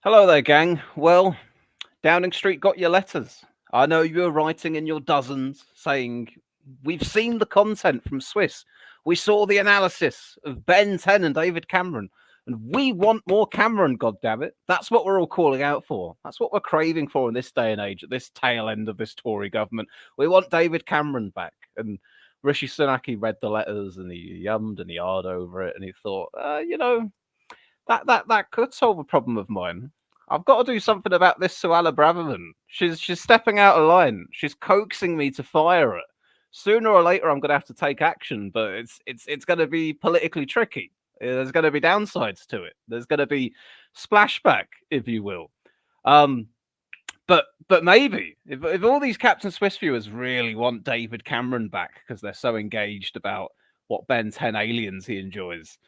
Hello there, gang. Well, Downing Street got your letters. I know you were writing in your dozens saying, we've seen the content from Swiss. We saw the analysis of Ben 10 and David Cameron. And we want more Cameron, goddammit. That's what we're all calling out for. That's what we're craving for in this day and age, at this tail end of this Tory government. We want David Cameron back. And Rishi Sunak, he read the letters and he yummed and he yard over it and he thought, that could solve a problem of mine. I've got to do something about this Suella Braverman. She's stepping out of line. She's coaxing me to fire her. Sooner or later, I'm going to have to take action, but it's going to be politically tricky. There's going to be downsides to it. There's going to be splashback, if you will. But maybe if all these Captain Swiss viewers really want David Cameron back because they're so engaged about what Ben 10 aliens he enjoys,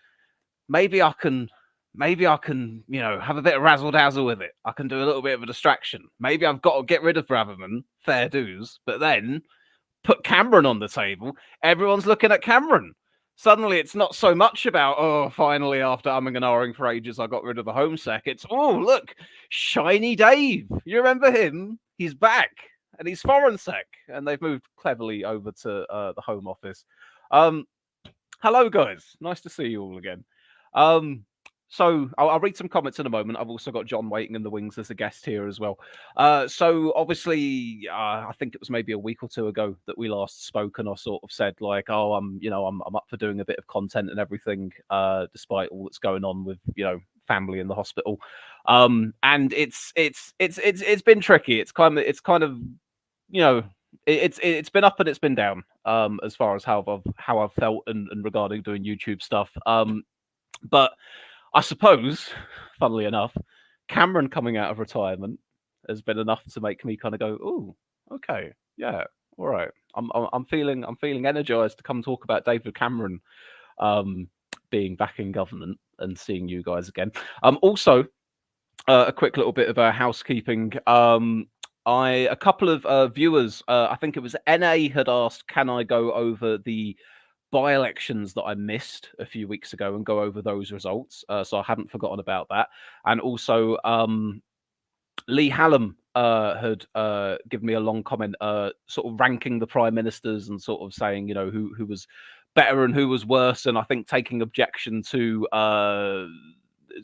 maybe I can, have a bit of razzle dazzle with it. I can do a little bit of a distraction. Maybe I've got to get rid of Braverman, fair dues, but then put Cameron on the table. Everyone's looking at Cameron. Suddenly, it's not so much about, oh, finally, after umming and ahhing for ages, I got rid of the Home Sec. It's, oh, look, Shiny Dave. You remember him? He's back, and he's Foreign Sec, and they've moved cleverly over to the Home Office. Hello, guys. Nice to see you all again. So I'll read some comments in a moment. I've also got John waiting in the wings as a guest here as well. So obviously, I think it was maybe a week or two ago that we last spoke, and I sort of said like, "Oh, I'm up for doing a bit of content and everything, despite all that's going on with family in the hospital." And it's been tricky. It's kind of it's been up and it's been down as far as how I've felt and regarding doing YouTube stuff. But I suppose, funnily enough, Cameron coming out of retirement has been enough to make me kind of go, "Oh, okay, yeah, all right." I'm feeling energized to come talk about David Cameron being back in government and seeing you guys again. Also, a quick little bit of housekeeping. A couple of viewers, I think it was NA, had asked, "Can I go over the by-elections that I missed a few weeks ago and go over those results?" So I hadn't forgotten about that. And also, Lee Hallam had given me a long comment, sort of ranking the prime ministers and sort of saying, who was better and who was worse. And I think taking objection to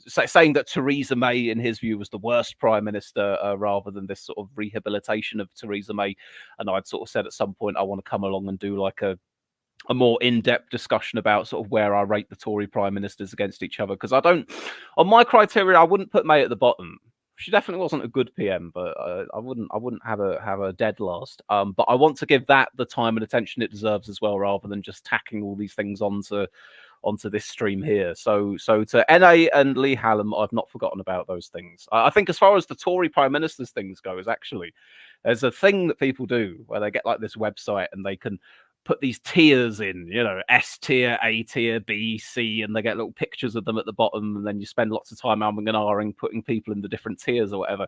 saying that Theresa May, in his view, was the worst prime minister, rather than this sort of rehabilitation of Theresa May. And I'd sort of said at some point I want to come along and do like a more in-depth discussion about sort of where I rate the Tory prime ministers against each other, because on my criteria, I wouldn't put May at the bottom. She definitely wasn't a good PM, but I wouldn't have a dead last. But I want to give that the time and attention it deserves as well, rather than just tacking all these things onto this stream here. So to NA and Lee Hallam, I've not forgotten about those things. I think as far as the Tory prime ministers things goes, actually, there's a thing that people do where they get like this website and they can put these tiers in, S tier, A tier, B, C, and they get little pictures of them at the bottom, and then you spend lots of time umming and ahhing, putting people in the different tiers or whatever.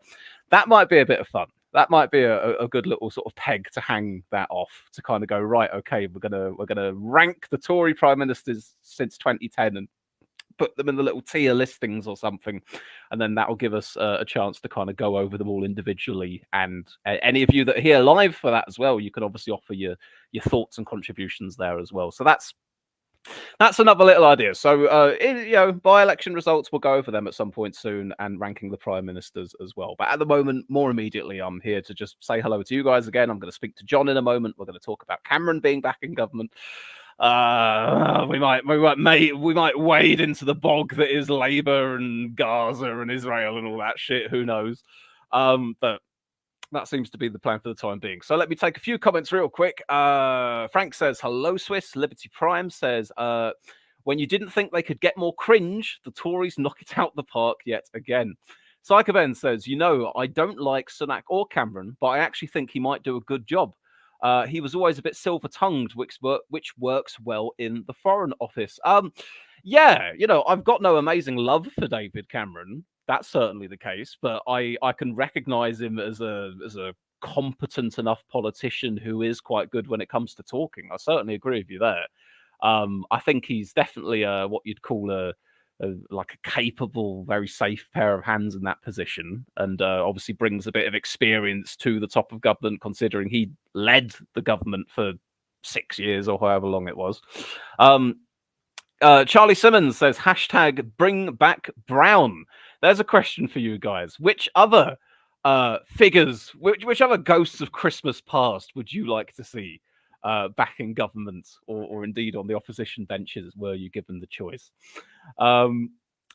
That might be a bit of fun. That might be a good little sort of peg to hang that off, to kind of go, right, okay, we're gonna rank the Tory prime ministers since 2010 and put them in the little tier listings or something, and then that will give us a chance to kind of go over them all individually. And any of you that are here live for that as well, you can obviously offer your thoughts and contributions there as well. So that's another little idea. So by-election results, we'll go over them at some point soon, and ranking the prime ministers as well. But at the moment, more immediately, I'm here to just say hello to you guys again. I'm going to speak to John in a moment. We're going to talk about Cameron being back in government. We might wade into the bog that is Labour and Gaza and Israel and all that shit. Who knows? But that seems to be the plan for the time being. So let me take a few comments real quick. Frank says, "Hello, Swiss." Liberty Prime says, "When you didn't think they could get more cringe, the Tories knock it out the park yet again." Psycho Ben says, "I don't like Sunak or Cameron, but I actually think he might do a good job. He was always a bit silver-tongued, which works well in the Foreign Office." Yeah, I've got no amazing love for David Cameron. That's certainly the case, but I can recognize him as a competent enough politician who is quite good when it comes to talking. I certainly agree with you there. I think he's definitely what you'd call a like a capable, very safe pair of hands in that position, and obviously brings a bit of experience to the top of government, considering he led the government for 6 years or however long it was. Charlie Simmons says hashtag bring back Brown. There's a question for you guys. Which other figures, which other ghosts of Christmas past would you like to see back in government, or indeed on the opposition benches were you given the choice?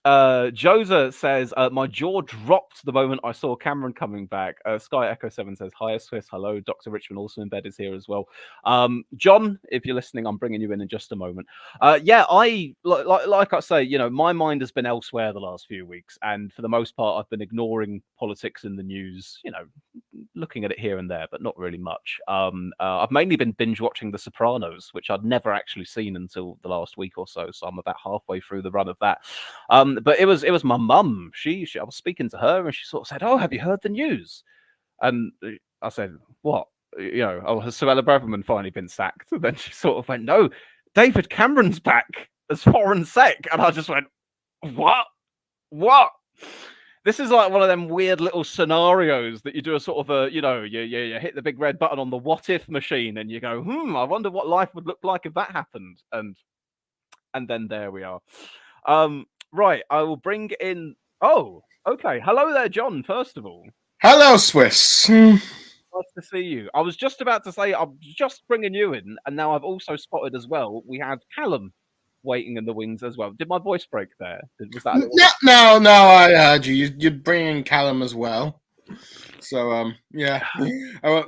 Josa says, my jaw dropped the moment I saw Cameron coming back. Sky Echo 7 says, hi, Swiss. Hello. Dr. Richmond, also in bed, is here as well. John, if you're listening, I'm bringing you in just a moment. Yeah, like I say, you know, my mind has been elsewhere the last few weeks. And for the most part, I've been ignoring politics in the news, you know, looking at it here and there, but not really much. I've mainly been binge watching The Sopranos, which I'd never actually seen until the last week or so. So I'm about halfway through the run of that. But it was my mum. She I was speaking to her, and she sort of said, "Oh, have you heard the news?" And I said, "What? You know, oh, has Suella Braverman finally been sacked?" And then she sort of went, "No, David Cameron's back as foreign sec." And I just went, "What? What?" This is like one of them weird little scenarios that you do a sort of a, you know, you hit the big red button on the what if machine, and you go, I wonder what life would look like if that happened. And then there we are. Right, I will bring in. Oh, okay. Hello there, John. First of all, hello, Swiss. nice to see you. I was just about to say I'm just bringing you in, and now I've also spotted as well. We had Callum waiting in the wings as well. Did my voice break there? Was that a little... No, I heard you. You're bringing Callum as well. So, yeah. I'll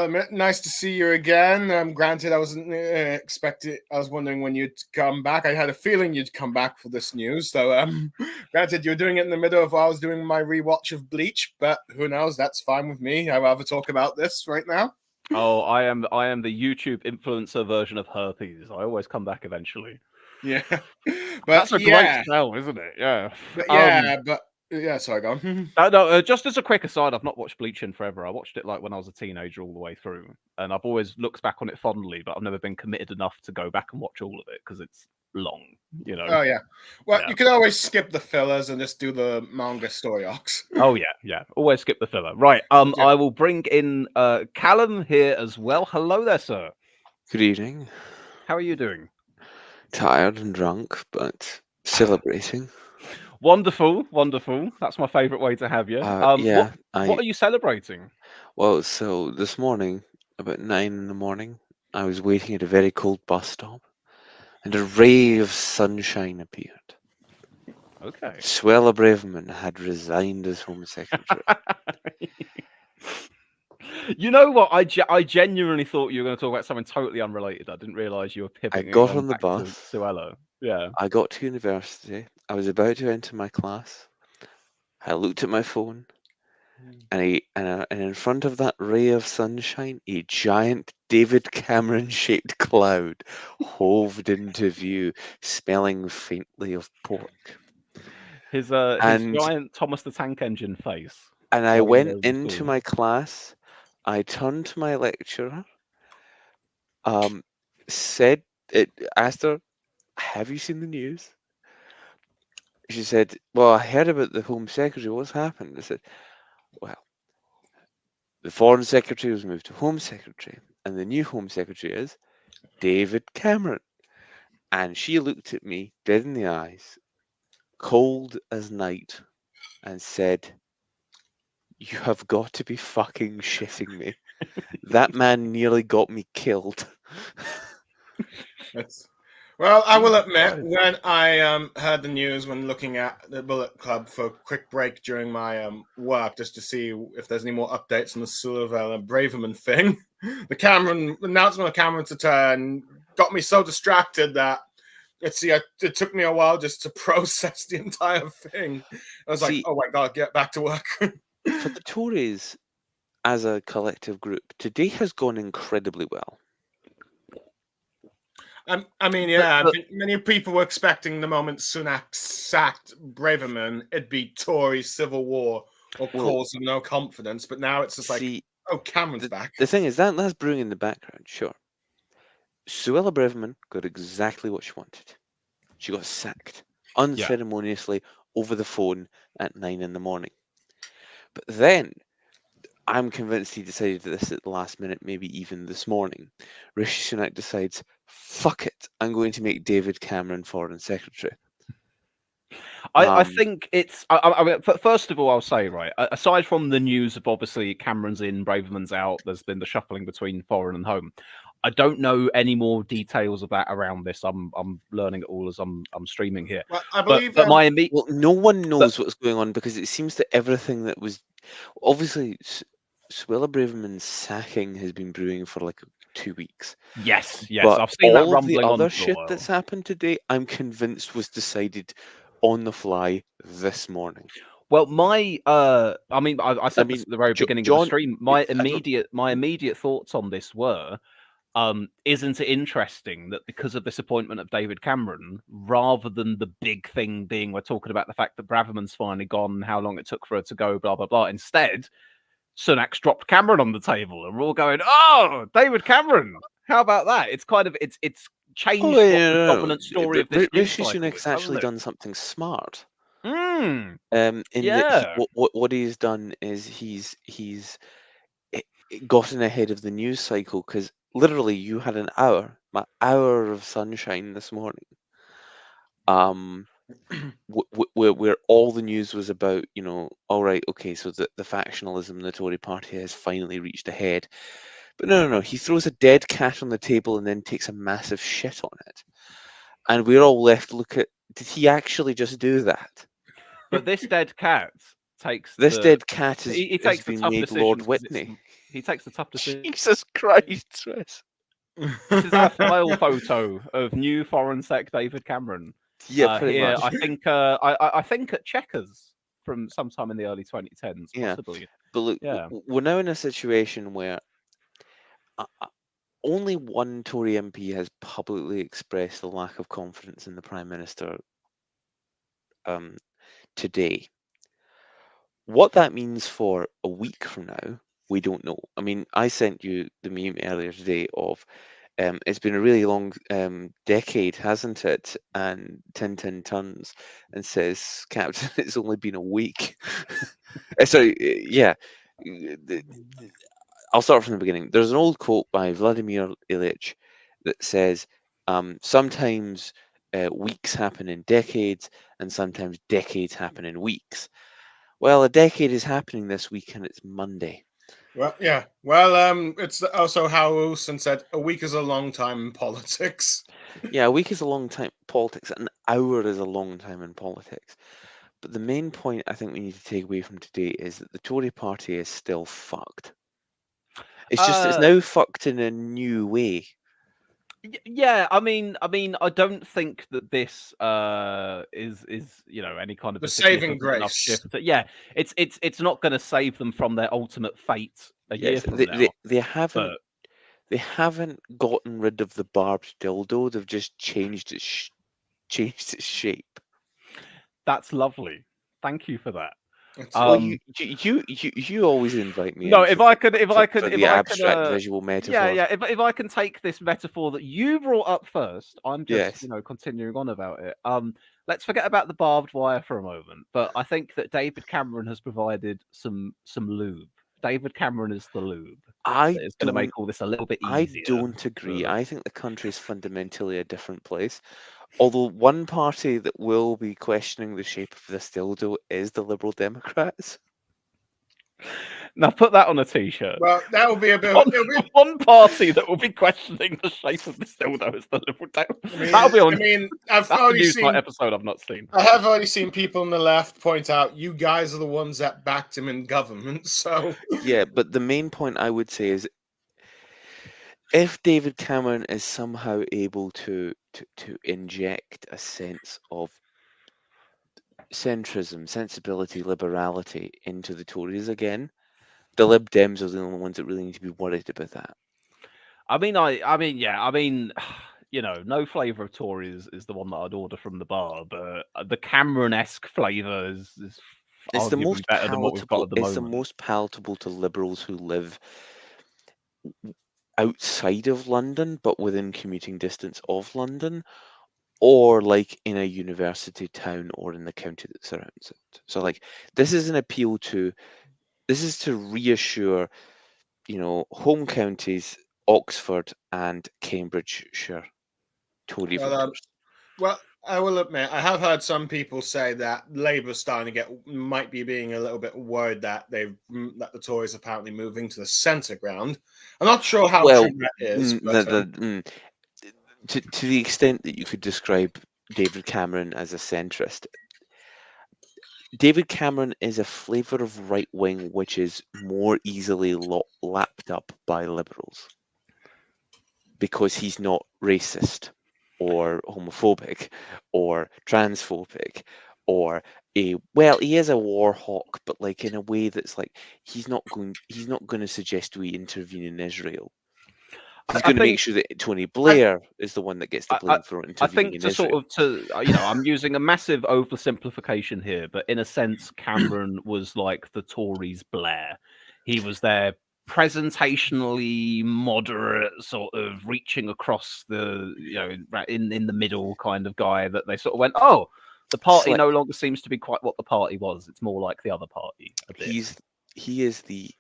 admit, nice to see you again. Granted, I wasn't expecting. I was wondering when you'd come back. I had a feeling you'd come back for this news. So, granted, you're doing it in the middle of I was doing my rewatch of Bleach, but who knows? That's fine with me. I'd rather talk about this right now. Oh, I am the YouTube influencer version of herpes. I always come back eventually. Yeah, but that's a great spell, isn't it? Yeah. Sorry, go on. No, just as a quick aside, I've not watched Bleach in forever. I watched it like when I was a teenager all the way through, and I've always looked back on it fondly, but I've never been committed enough to go back and watch all of it because it's long, you know. Oh yeah. Well, you can always skip the fillers and just do the manga story arcs. Oh yeah. Always skip the filler. Right. I will bring in Callum here as well. Hello there, sir. Good evening. How are you doing? Tired and drunk, but celebrating. Wonderful. That's my favourite way to have you. Yeah. What are you celebrating? Well, so this morning, about 9 in the morning, I was waiting at a very cold bus stop, and a ray of sunshine appeared. Okay. Suella Braverman had resigned as Home Secretary. You know what? I genuinely thought you were going to talk about something totally unrelated. I didn't realise you were pivoting. I got on the bus. Suella. Yeah. I got to university. I was about to enter my class. I looked at my phone, and in front of that ray of sunshine, a giant David Cameron-shaped cloud hoved into view, smelling faintly of pork. His giant Thomas the Tank Engine face. And I went into my class. I turned to my lecturer. Asked her, "Have you seen the news?" She said, "Well, I heard about the Home Secretary. What's happened?" I said, "Well, the Foreign Secretary was moved to Home Secretary, and the new Home Secretary is David Cameron." And she looked at me dead in the eyes, cold as night, and said, "You have got to be fucking shitting me. That man nearly got me killed." Well, I will admit, when I heard the news when looking at the Bullet Club for a quick break during my work, just to see if there's any more updates on the Suella Braverman thing, the announcement of Cameron's return got me so distracted that it took me a while just to process the entire thing. I was like, oh my God, get back to work. For the Tories as a collective group, today has gone incredibly well. I think many people were expecting the moment Sunak sacked Braverman, it'd be Tory civil war or cause of no confidence. But now it's just Cameron's back. The thing is, that's brewing in the background, sure. Suella Braverman got exactly what she wanted. She got sacked unceremoniously over the phone at 9 in the morning. But then, I'm convinced he decided this at the last minute, maybe even this morning. Rishi Sunak decides, fuck it, I'm going to make David Cameron Foreign Secretary. I think it's. I mean, first of all, I'll say, right, aside from the news of obviously Cameron's in, Braverman's out, there's been the shuffling between foreign and home. I don't know any more details of that around this. I'm learning it all as I'm streaming here. Well, I believe. But my immediate. Well, no one knows what's going on because it seems that everything that was obviously Suella Braverman's sacking has been brewing for like 2 weeks. Yes, But I've seen that all of the rumbling on other for a shit while. that's happened today, I'm convinced was decided on the fly this morning. Well, I mean, I said this at the very beginning of the stream. My immediate thoughts on this were, isn't it interesting that because of this appointment of David Cameron, rather than the big thing being we're talking about the fact that Braverman's finally gone, how long it took for her to go, blah blah blah, instead Sunak's dropped Cameron on the table, and we're all going, "Oh, David Cameron! How about that?" It's kind of it's changed what the dominant story of this news Rishi cycle Sunak's is, actually hasn't it? done something smart. Mm, In that what he's done is he's gotten ahead of the news cycle because literally you had my hour of sunshine this morning. Where all the news was about, all right, okay, so the factionalism in the Tory party has finally reached a head. But no, he throws a dead cat on the table and then takes a massive shit on it. And we're all left look at, did he actually just do that? But this dead cat takes dead cat he takes has the been tough made decisions. Lord Whitney. He takes the tough decisions. Jesus Christ, Chris. This is our file photo of new foreign sec David Cameron. Yeah, pretty here, much. I think I think at Chequers from sometime in the early 2010s, possibly. Yeah. But look, we're now in a situation where only one Tory MP has publicly expressed a lack of confidence in the Prime Minister today. What that means for a week from now, we don't know. I mean, I sent you the meme earlier today of it's been a really long decade, hasn't it? And Tintin turns and says, Captain, it's only been a week. Sorry, yeah. I'll start from the beginning. There's an old quote by Vladimir Ilyich that says, sometimes weeks happen in decades, and sometimes decades happen in weeks. Well, a decade is happening this week, and it's Monday. Well, yeah. Well, it's also how Wilson said, a week is a long time in politics. Yeah, a week is a long time in politics. An hour is a long time in politics. But the main point I think we need to take away from today is that the Tory party is still fucked. It's just it's now fucked in a new way. Yeah, I mean, I don't think that this is any kind of the saving grace. Shift. Yeah, it's not going to save them from their ultimate fate a year from now. They haven't gotten rid of the barbed dildo. They've just changed its shape. That's lovely. Thank you for that. Well, you always invite me. No, if I could, abstract visual metaphor. Yeah. If I can take this metaphor that you brought up first, I'm just continuing on about it. Let's forget about the barbed wire for a moment. But I think that David Cameron has provided some lube. David Cameron is the lube. It's going to make all this a little bit easier. I don't agree. I think the country is fundamentally a different place. Although one party that will be questioning the shape of this dildo is the Liberal Democrats. Now put that on a t-shirt. Well, that will be a bit. One party that will be questioning the shape of this dildo is the Liberal Democrats. That'll be on. I mean, I've already seen episode I've not seen. I have already seen people on the left point out you guys are the ones that backed him in government. So yeah, but the main point I would say is, if David Cameron is somehow able to inject a sense of centrism, sensibility, liberality into the Tories again, the Lib Dems are the only ones that really need to be worried about that. I mean, no flavour of Tories is the one that I'd order from the bar, but the Cameron-esque flavour is it's the most better than what we've got at the moment. It's the most palatable to liberals who live outside of London, but within commuting distance of London, or like in a university town or in the county that surrounds it. So like this is an appeal to, this is to reassure, home counties, Oxford and Cambridgeshire Tory voters. Well, I will admit, I have heard some people say that Labour's starting to might be being a little bit worried that that the Tories are apparently moving to the centre ground. I'm not sure how Well, true that is. But, to the extent that you could describe David Cameron as a centrist, David Cameron is a flavour of right wing which is more easily lapped up by liberals because he's not racist or homophobic or transphobic or he is a war hawk, but like in a way that's like he's not going to suggest we intervene in Israel. He's going to make sure that Tony Blair is the one that gets the blame for intervening in Israel. I'm using a massive oversimplification here, but in a sense, Cameron was like the Tories' Blair. He was their presentationally moderate, sort of reaching across the, in the middle kind of guy that they sort of went, oh, the party no longer seems to be quite what the party was. It's more like the other party. He's the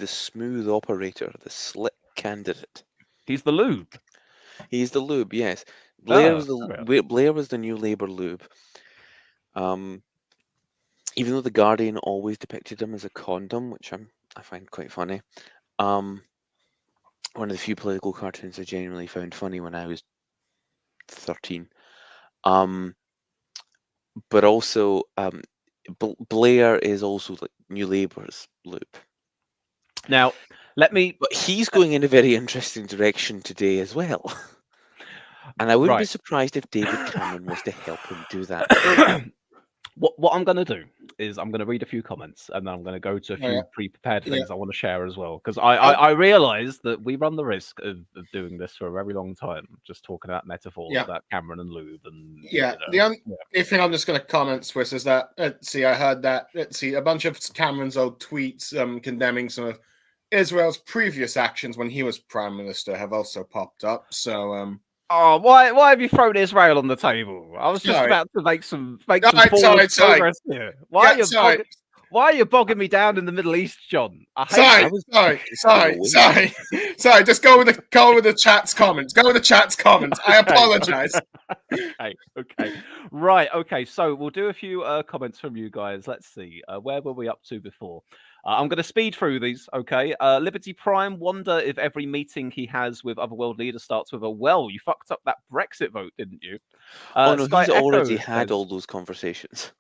smooth operator, the slick candidate. He's the lube. He's the lube, yes. Blair was the new Labour lube. Even though the Guardian always depicted him as a condom, which I find quite funny. One of the few political cartoons I genuinely found funny when I was 13. But also, Blair is also like New Labour's lube. Now, but he's going in a very interesting direction today as well. And I wouldn't be surprised if David Cameron was to help him do that. What I'm going to do is I'm going to read a few comments and then I'm going to go to a few pre-prepared things I want to share as well. Because I realise that we run the risk of doing this for a very long time, just talking about metaphors about Cameron and lube. And the only thing I'm just going to comment, Swiss, is that, I heard that, a bunch of Cameron's old tweets condemning some of Israel's previous actions when he was Prime Minister have also popped up. So... why have you thrown Israel on the table? I was just about to make some forward progress here. Why are you bogging me down in the Middle East, John? Sorry. Just go with the chat's comments. Go with the chat's comments. I apologize. Okay. Right. Okay. So we'll do a few comments from you guys. Let's see. Where were we up to before? I'm going to speed through these, okay? Liberty Prime, wonder if every meeting he has with other world leaders starts with a, well, you fucked up that Brexit vote, didn't you? No, he's already had all those conversations.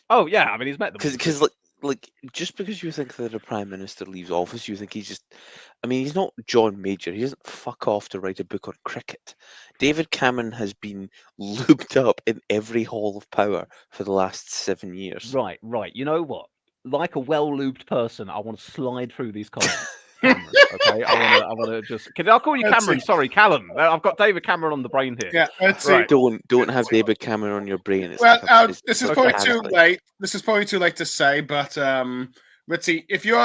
Oh, yeah, I mean, he's met them. Because, like, just because you think that a Prime Minister leaves office, you think he's just... I mean, he's not John Major. He doesn't fuck off to write a book on cricket. David Cameron has been looped up in every hall of power for the last 7 years. Right. You know what? Like a well-lubed person, I want to slide through these comments. Cameron, okay, I want to just. I'll call you Cameron. Sorry, Callum. I've got David Cameron on the brain here. Yeah, right. Don't have David Cameron on your brain. This is probably too late. This is probably too late to say, but Ritzy, if you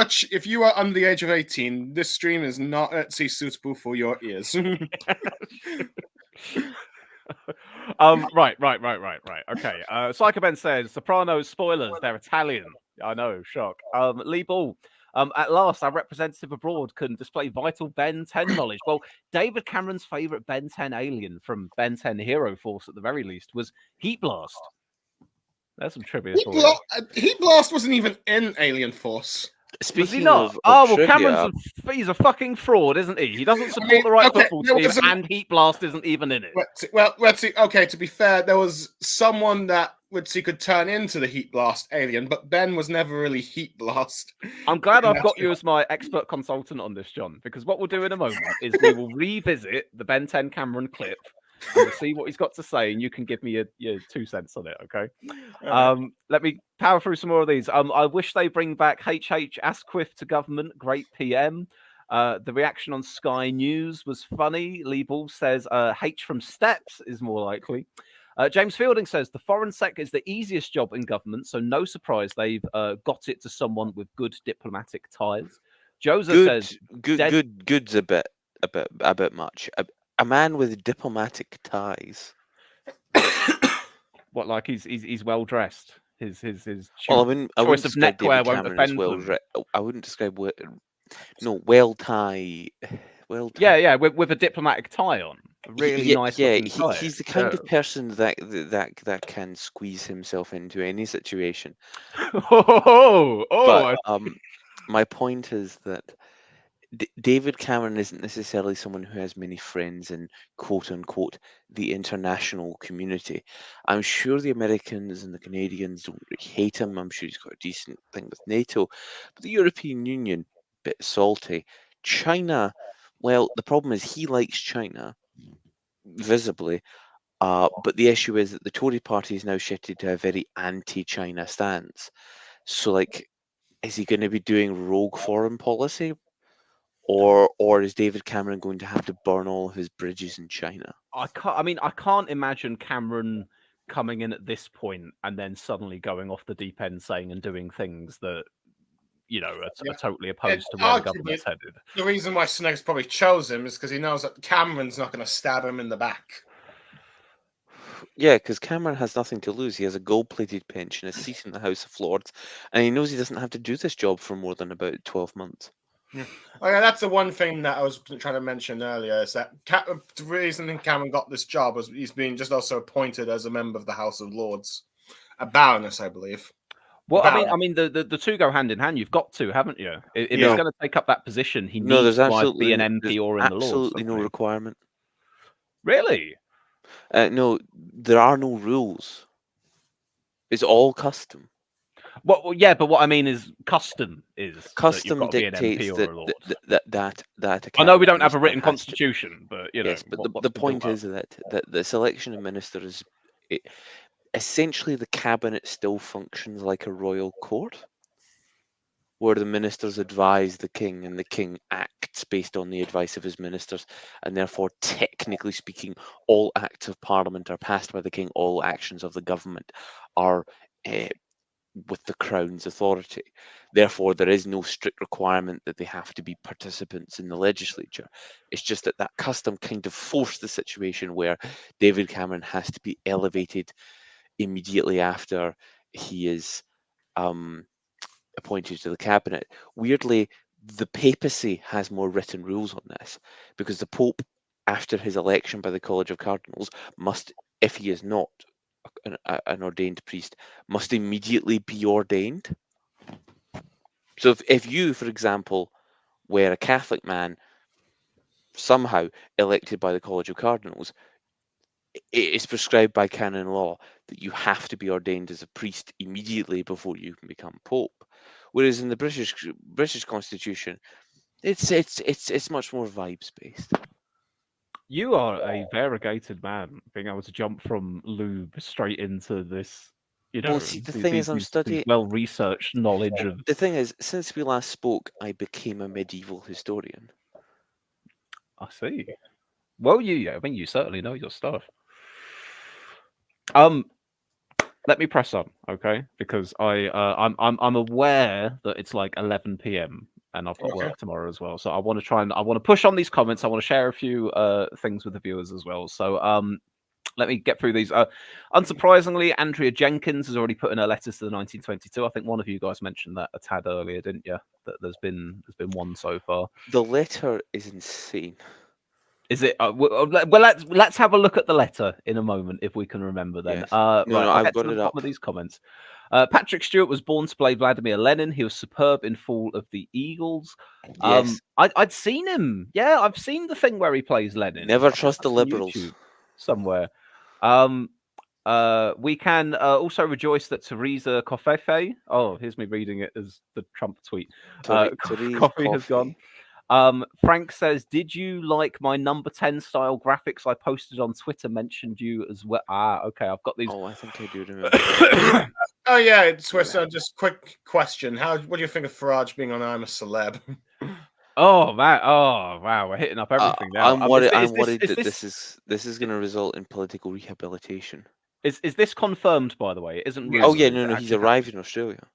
are under the age of 18, this stream is not suitable for your ears. Right. Okay. Psycho Ben says Sopranos spoilers. They're Italian. I know. Shock. Lee Ball. At last, our representative abroad can display vital Ben 10 knowledge. Well, David Cameron's favorite Ben 10 alien from Ben 10 Hero Force, at the very least, was Heat Blast. There's some trivia. Heat Blast wasn't even in Alien Force. Speaking of Cameron's he's a fucking fraud, isn't he? He doesn't support the right football team, and Heat Blast isn't even in it. Let's see. Okay, to be fair, there was someone that could turn into the Heat Blast alien, but Ben was never really Heat Blast. I'm glad I've got you as my expert consultant on this, John, because what we'll do in a moment is we will revisit the Ben 10 Cameron clip and we'll see what he's got to say, and you can give me your 2 cents on it, okay? Let me power through some more of these. I wish they bring back HH Asquith to government. Great PM. The reaction on Sky News was funny. Lee Ball says H from Steps is more likely. James Fielding says the foreign sec is the easiest job in government, so no surprise they've got it to someone with good diplomatic ties. Joseph says good's a bit much. A man with diplomatic ties. What, like he's well dressed? His Well, I choice wouldn't of describe David neckwear won't Cameron as offend well. them. I wouldn't describe well tie. Yeah, with a diplomatic tie on, a really nice Yeah. looking tie. He's the kind of person that can squeeze himself into any situation. But my point is that David Cameron isn't necessarily someone who has many friends in quote unquote the international community. I'm sure the Americans and the Canadians don't really hate him. I'm sure he's got a decent thing with NATO. But the European Union, bit salty. China, well, the problem is he likes China visibly. But the issue is that the Tory party is now shifted to a very anti-China stance. So, like, is he going to be doing rogue foreign policy? Or is David Cameron going to have to burn all of his bridges in China? I can't imagine Cameron coming in at this point and then suddenly going off the deep end, saying and doing things that are totally opposed to where the government's headed. The reason why Sunak's probably chose him is because he knows that Cameron's not going to stab him in the back. Yeah, because Cameron has nothing to lose. He has a gold-plated pension, a seat in the House of Lords, and he knows he doesn't have to do this job for more than about 12 months. Yeah. Oh, yeah, that's the one thing that I was trying to mention earlier, is that the reason Cameron got this job was he's been just also appointed as a member of the House of Lords, a baroness, I believe. Well, I mean, the two go hand in hand. You've got to, haven't you? If he's going to take up that position, he needs to either be an MP or in the Lords. Absolutely no requirement. Really? No, there are no rules. It's all custom. Well, yeah, but what I mean is custom Custom dictates that I know we don't have a written constitution, but yes, but the point is that the selection of ministers, essentially the cabinet still functions like a royal court, where the ministers advise the king and the king acts based on the advice of his ministers, and therefore, technically speaking, all acts of parliament are passed by the king. All actions of the government are with the Crown's authority. Therefore, there is no strict requirement that they have to be participants in the legislature. It's just that custom kind of forced the situation where David Cameron has to be elevated immediately after he is appointed to the cabinet. Weirdly, the papacy has more written rules on this, because the Pope, after his election by the College of Cardinals, must, if he is not an ordained priest, must immediately be ordained. So if you, for example, were a Catholic man somehow elected by the College of Cardinals, it is prescribed by canon law that you have to be ordained as a priest immediately before you can become Pope. Whereas in the British Constitution, it's much more vibes based. You are a variegated man, being able to jump from lube straight into this. Well, see, the thing is, I'm studying well-researched knowledge of. The thing is, since we last spoke, I became a medieval historian. I see. Well, you certainly know your stuff. Let me press on, okay? Because I'm aware that it's like 11 p.m. and I've got work tomorrow as well. So I want to push on these comments. I want to share a few things with the viewers as well. So let me get through these. Unsurprisingly, Andrea Jenkins has already put in her letters to the 1922. I think one of you guys mentioned that a tad earlier, didn't you? That there's been one so far. The letter is insane. Is it? Well, let's have a look at the letter in a moment if we can remember. Then, yes. I've got it up. Of these comments. Patrick Stewart was born to play Vladimir Lenin. He was superb in Fall of the Eagles. Yes. I'd seen him. Yeah, I've seen the thing where he plays Lenin. Never trust the liberals. Somewhere. We can also rejoice that Teresa Coffefe. Oh, here's me reading it as the Trump tweet. Coffee has gone. Frank says, "Did you like my number 10 style graphics I posted on Twitter? Mentioned you as well." Okay, I've got these. Oh, I think I do remember. Oh yeah, it's just quick question. What do you think of Farage being on I'm a Celeb? Oh man! Oh wow! We're hitting up everything now. I'm worried that this is going to result in political rehabilitation. Is this confirmed, by the way? It isn't. Oh yeah, no, he's arrived in Australia.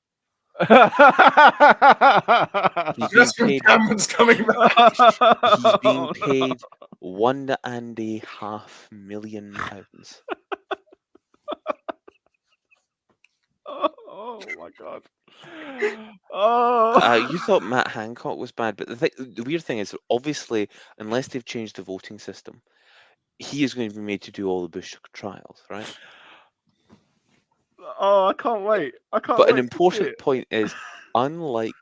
Just when Cameron's coming back. He's being paid £1.5 million. Oh my god. Oh. You thought Matt Hancock was bad, but the weird thing is, obviously, unless they've changed the voting system, he is going to be made to do all the Bush trials, right? Oh, I can't wait. I can't But wait an to see important it. point is, unlike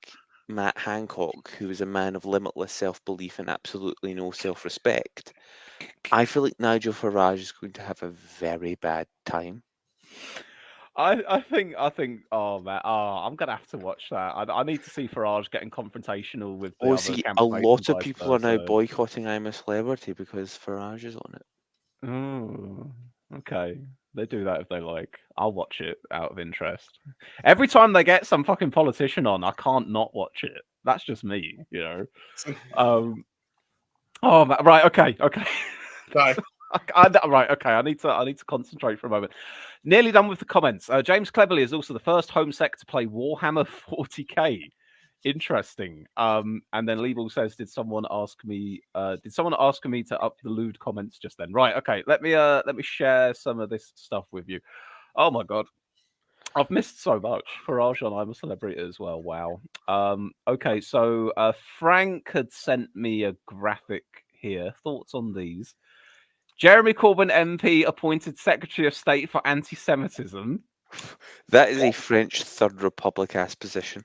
Matt Hancock, who is a man of limitless self-belief and absolutely no self-respect, I feel like Nigel Farage is going to have a very bad time. I think oh man, I'm gonna have to watch that. I need to see Farage getting confrontational with the Oh, other see, a candidates lot and of vice people are now versa. boycotting I'm a Celebrity because Farage is on it. Oh, okay. They do that if they like. I'll watch it out of interest. Every time they get some fucking politician on, I can't not watch it. That's just me, you know. Oh, right. Okay. Sorry. Right. Okay. I need to concentrate for a moment. Nearly done with the comments. James Cleverly is also the first home sec to play Warhammer 40k. Interesting. And then Liebel says, "Did someone ask me to up the lewd comments just then?" Right. Okay. Let me share some of this stuff with you. Oh my god. I've missed so much. Farage on I'm a Celebrity as well. Wow. Okay, so Frank had sent me a graphic here. Thoughts on these? Jeremy Corbyn MP appointed Secretary of State for Anti-Semitism, That is a French Third Republic ass position.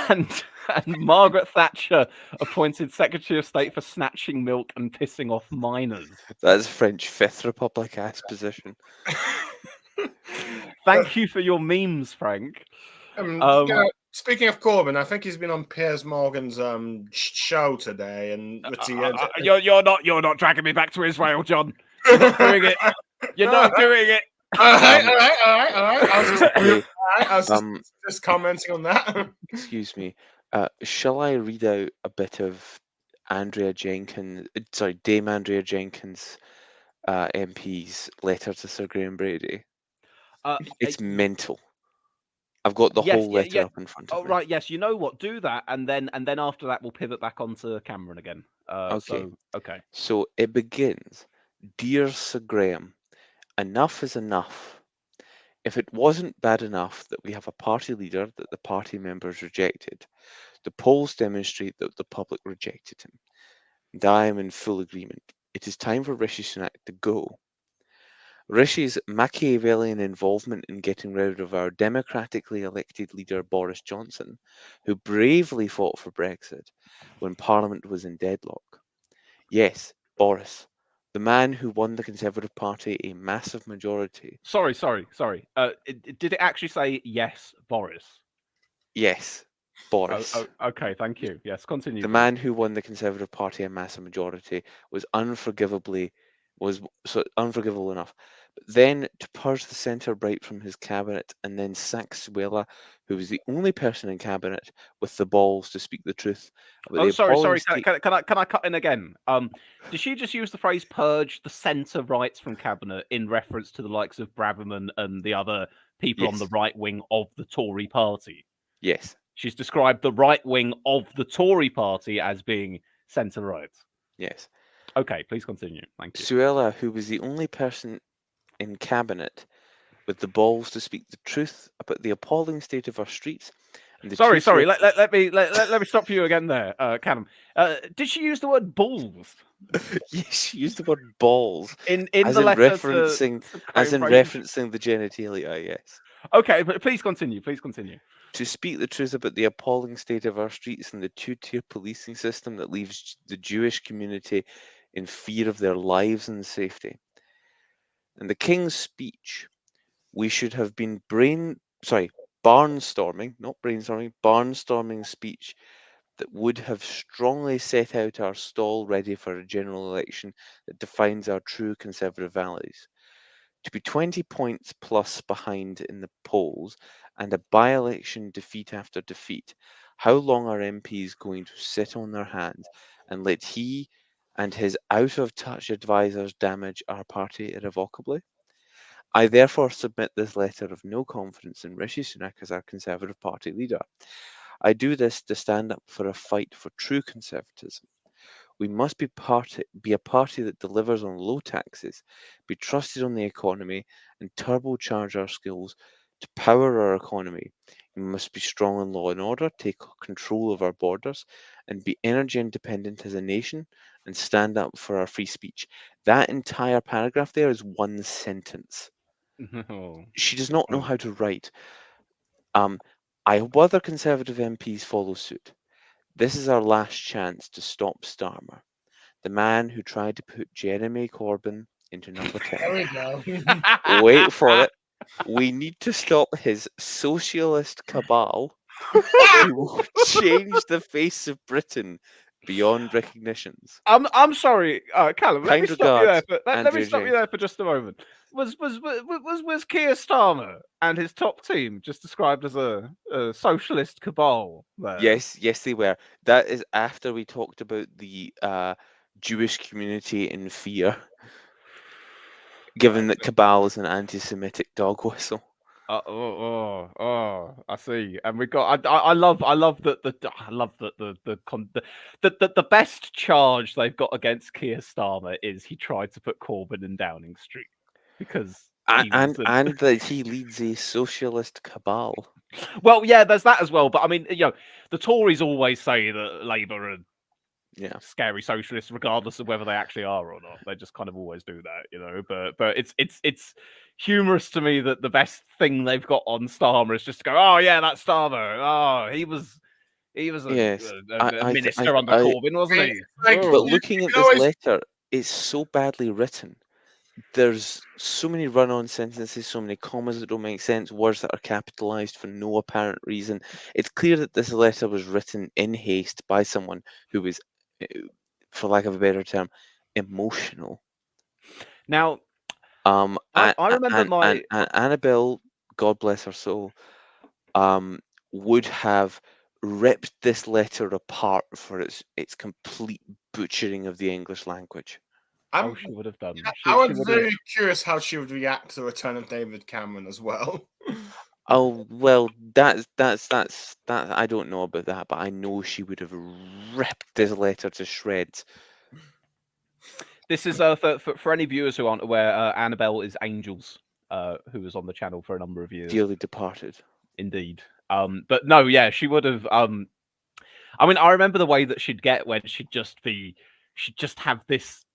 and Margaret Thatcher appointed Secretary of State for snatching milk and pissing off minors. That is French Fifth Republic ass position. Thank you for your memes, Frank. Speaking of Corbyn, I think he's been on Piers Morgan's show today, and you're not dragging me back to Israel, John. You're not doing it. You're not doing it. All right. I was Um, just commenting on that. Excuse me. Shall I read out a bit of Dame Andrea Jenkins, MP's letter to Sir Graham Brady? It's mental. I've got the whole letter up in front of me. Right, yes. You know what? Do that, and then after that, we'll pivot back onto Cameron again. Okay. Okay. So it begins, "Dear Sir Graham, enough is enough. If it wasn't bad enough that we have a party leader that the party members rejected, the polls demonstrate that the public rejected him. And I am in full agreement. It is time for Rishi Sunak to go. Rishi's Machiavellian involvement in getting rid of our democratically elected leader Boris Johnson, who bravely fought for Brexit when Parliament was in deadlock. Yes, Boris, the man who won the Conservative Party a massive majority." Sorry. Did it actually say yes, Boris? Yes, Boris. Okay, thank you. Yes, continue. The please. man who won the Conservative Party a massive majority was unforgivable enough. But then to purge the centre right from his cabinet and then sack Suella, who was the only person in cabinet with the balls to speak the truth about Oh, the sorry. appalling Can I cut in again? Did she just use the phrase "purge the centre rights from cabinet" in reference to the likes of Braverman and the other people on the right wing of the Tory party? Yes. She's described the right wing of the Tory party as being centre right. Yes. Okay, please continue. Thank you. Suella, who was the only person in cabinet with the balls to speak the truth about the appalling state of our streets. And the Sorry. Let me stop you again there, Callum. Did she use the word balls? Yes, she used the word balls in as the in letter referencing the genitalia. Yes. Okay, but please continue. To speak the truth about the appalling state of our streets and the two-tier policing system that leaves the Jewish community in fear of their lives and safety. In the King's speech, we should have been barnstorming speech that would have strongly set out our stall ready for a general election that defines our true Conservative values. To be 20 points plus behind in the polls and a by-election defeat after defeat, how long are MPs going to sit on their hands and let he and his out-of-touch advisers damage our party irrevocably? I therefore submit this letter of no confidence in Rishi Sunak as our Conservative Party leader. I do this to stand up for a fight for true conservatism. We must be a party that delivers on low taxes, be trusted on the economy, and turbocharge our skills To power our economy, we must be strong in law and order, take control of our borders, and be energy independent as a nation, and stand up for our free speech. That entire paragraph there is one sentence. She does not know how to write. I hope other Conservative MPs follow suit. This is our last chance to stop Starmer, the man who tried to put Jeremy Corbyn into number 10. There we go. Wait for it. We need to stop his socialist cabal who will change the face of Britain beyond recognitions. I'm sorry, Callum. Let me Kind stop you there. regards, Let me Andrea stop you James. there for just a moment. Was Keir Starmer and his top team just described as a socialist cabal? There? Yes, they were. That is after we talked about the Jewish community in fear, given that cabal is an anti-Semitic dog whistle. I see. And we got. I love that the best charge they've got against Keir Starmer is he tried to put Corbyn in Downing Street because And that he leads a socialist cabal. Well, yeah, there's that as well. But I mean, the Tories always say that Labour are scary socialists, regardless of whether they actually are or not. They just kind of always do that, But it's humorous to me that the best thing they've got on Starmer is just to go, oh yeah, that's Starmer. Oh, he was a minister under Corbyn, wasn't he? But looking at this letter, it's so badly written. There's so many run-on sentences, so many commas that don't make sense, words that are capitalized for no apparent reason. It's clear that this letter was written in haste by someone who was, for lack of a better term, emotional. Now, I remember Annabelle, God bless her soul, would have ripped this letter apart for its complete butchering of the English language. She would have done. I was very curious how she would react to the return of David Cameron as well. Oh well, that's I don't know about that, but I know she would have ripped this letter to shreds. This is for any viewers who aren't aware. Annabelle is Angels, who was on the channel for a number of years. Dearly departed, indeed. But no, yeah, she would have. I mean, I remember the way that she'd get when she'd just have this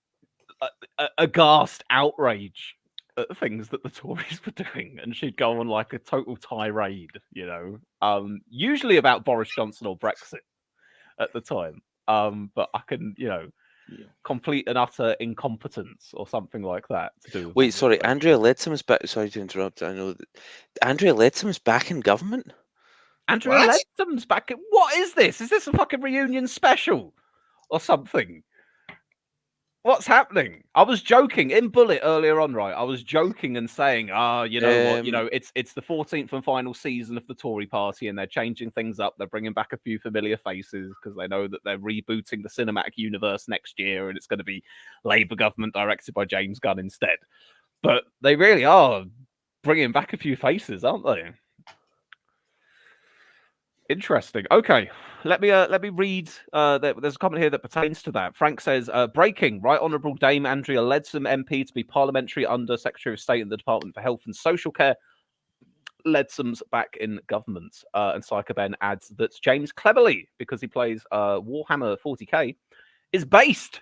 aghast outrage at things that the Tories were doing, and she'd go on like a total tirade, usually about Boris Johnson or Brexit at the time. But I can, complete and utter incompetence or something like that to do. Wait, sorry, Andrea Leadsam's back. Sorry to interrupt. I know that Andrea Leadsam's back in government. Andrea Leadsam's back. What is this? Is this a fucking reunion special or something? What's happening? I was joking in Bullet earlier on, right? I was joking and saying, what? It's the 14th and final season of the Tory party, and they're changing things up. They're bringing back a few familiar faces because they know that they're rebooting the cinematic universe next year, and it's going to be Labour government directed by James Gunn instead. But they really are bringing back a few faces, aren't they? Interesting. Okay, let me read. There's a comment here that pertains to that. Frank says, breaking, Right Honourable Dame Andrea Leadsom MP to be Parliamentary Under Secretary of State in the Department for Health and Social Care. Leadsom's back in government. And Psycho Ben adds that James Cleverly, because he plays Warhammer 40k, is based.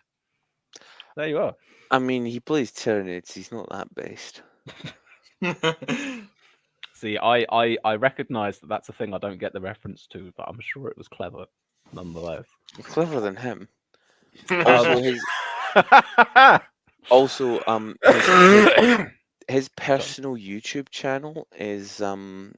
There you are. I mean, he plays Tyranids. He's not that based. See, I recognise that that's a thing I don't get the reference to, but I'm sure it was clever, nonetheless. Cleverer than him. Also, his personal YouTube channel is I'm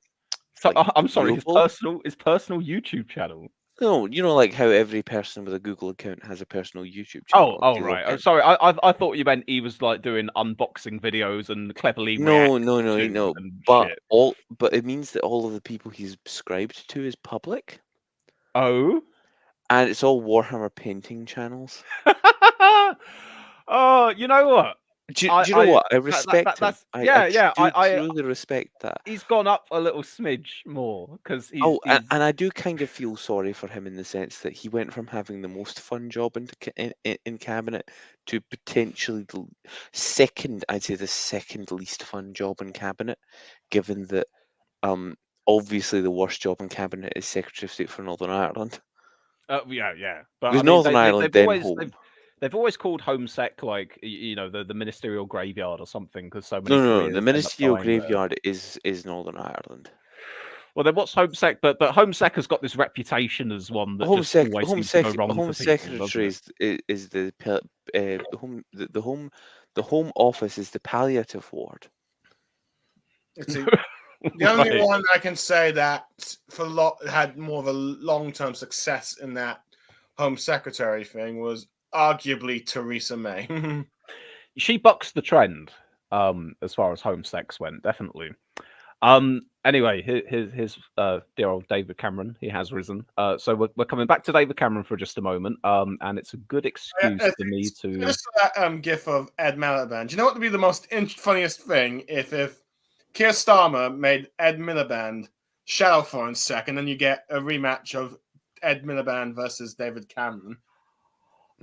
sorry, his personal YouTube channel. No, like how every person with a Google account has a personal YouTube channel. Oh, right. Oh, sorry, I thought you meant he was like doing unboxing videos and cleverly. No. But it means that all of the people he's subscribed to is public. Oh, and it's all Warhammer painting channels. Oh, you know what? Do you know what? I respect him. I truly respect that. He's gone up a little smidge more because he's... and I do kind of feel sorry for him in the sense that he went from having the most fun job in cabinet to potentially the second least fun job in cabinet, given that Obviously, the worst job in cabinet is Secretary of State for Northern Ireland. Yeah. But Because I mean, Northern Ireland, then home. they've always called Home Sec like the ministerial graveyard or something because so many No. careers The end up ministerial dying there. graveyard is Northern Ireland. Well, then what's Home Sec? But Home Sec has got this reputation as one that always seems to go wrong Home for people. Secretary is the home office is the palliative ward. The only one I can say that had more of a long-term success in that Home Secretary thing was arguably Theresa May. She bucks the trend as far as Home Secs went, definitely. Anyway, here's dear old David Cameron. He has risen. So we're coming back to David Cameron for just a moment. And it's a good excuse for me to just that gif of Ed Miliband. Do you know what would be the most funniest thing if Keir Starmer made Ed Miliband shadow for a second, and then you get a rematch of Ed Miliband versus David Cameron.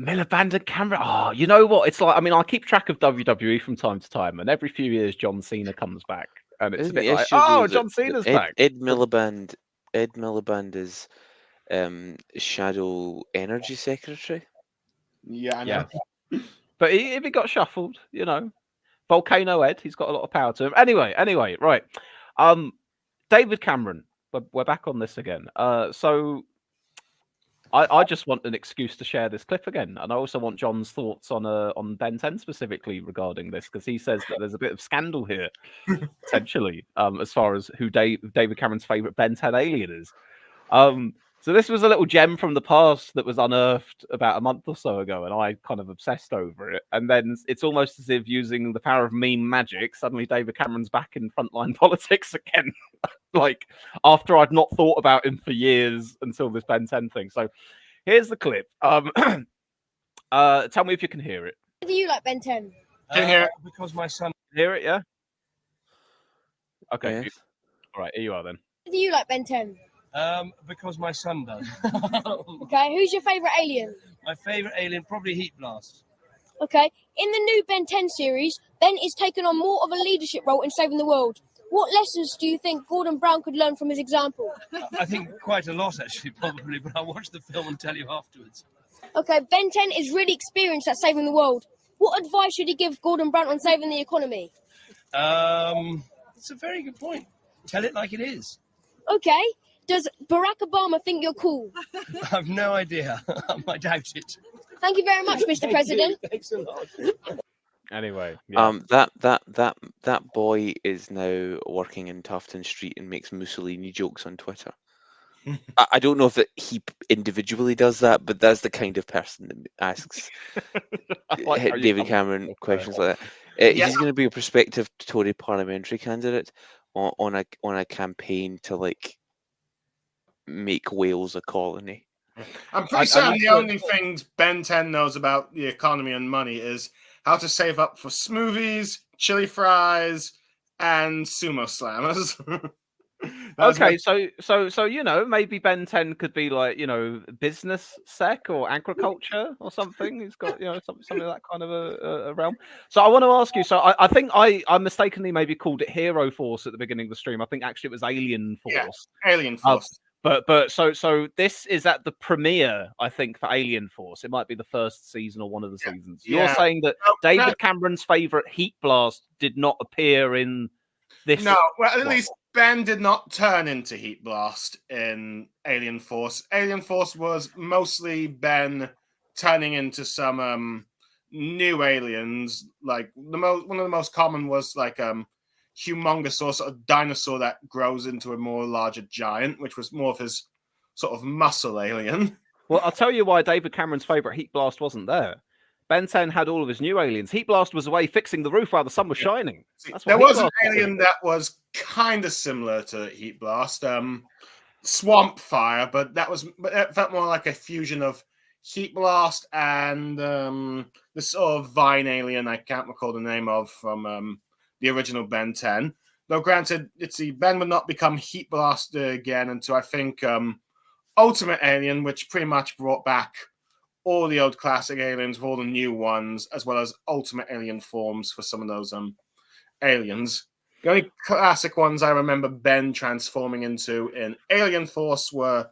Miliband and Cameron. Oh, you know what? It's like, I mean, I keep track of WWE from time to time, and every few years John Cena comes back. And it's a bit like, oh, John Cena's back. Ed Miliband is Shadow Energy Secretary. Yeah, I know. Yeah. But if he got shuffled, Volcano Ed, he's got a lot of power to him. Anyway, right. David Cameron, we're back on this again. So I just want an excuse to share this clip again, and I also want John's thoughts on Ben 10 specifically regarding this, because he says that there's a bit of scandal here, potentially, as far as who David Cameron's favorite Ben 10 alien is. So this was a little gem from the past that was unearthed about a month or so ago, and I kind of obsessed over it. And then it's almost as if using the power of meme magic, suddenly David Cameron's back in frontline politics again. Like, after I'd not thought about him for years until this Ben 10 thing. So here's the clip. Tell me if you can hear it. Do you like Ben 10? Can hear it. Because my son... Hear it, yeah? Okay. Yes. All right, here you are then. Do you like Ben 10? Because my son does. Okay, who's your favourite alien? My favourite alien, probably Heat Blast. Okay, in the new Ben 10 series, Ben is taking on more of a leadership role in saving the world. What lessons do you think Gordon Brown could learn from his example? I think quite a lot, actually, probably, but I'll watch the film and tell you afterwards. Okay, Ben 10 is really experienced at saving the world. What advice should he give Gordon Brown on saving the economy? It's a very good point. Tell it like it is. Okay, does Barack Obama think you're cool? I've no idea. I doubt it. Thank you very much, Mr. President. Thanks a lot. Anyway, yeah. That boy is now working in Tufton Street and makes Mussolini jokes on Twitter. I don't know if he individually does that, but that's the kind of person that asks David Cameron questions like that. He's going to be a prospective Tory parliamentary candidate on a campaign to like make Wales a colony. I'm pretty certain the only things Ben 10 knows about the economy and money is how to save up for smoothies, chili fries, and sumo slammers. Okay, so maybe Ben 10 could be like, business sec or agriculture or something. He's got, something of that kind of a realm. So I want to ask you, so I think I mistakenly maybe called it Hero Force at the beginning of the stream. I think actually it was Alien Force. Yeah, Alien Force. But so this is at the premiere, I think, for Alien Force. It might be the first season or one of the seasons. You're saying that David Cameron's favorite Heat Blast did not appear in this. No, well, at least Ben did not turn into Heat Blast in Alien Force. Alien Force was mostly Ben turning into some new aliens. Like one of the most common was like humongous sort of dinosaur that grows into a more larger giant, which was more of his sort of muscle alien. Well, I'll tell you why David Cameron's favorite Heat Blast wasn't there. Ben 10 had all of his new aliens. Heat Blast was away fixing the roof while the sun was shining. There was an alien that was kind of similar to Heat Blast, Swamp Fire, but it felt more like a fusion of Heat Blast and this sort of vine alien I can't recall the name of from the original Ben 10. Though granted, Ben would not become Heat Blast again until I think Ultimate Alien, which pretty much brought back all the old classic aliens with all the new ones, as well as Ultimate Alien forms for some of those aliens. The only classic ones I remember Ben transforming into in Alien Force were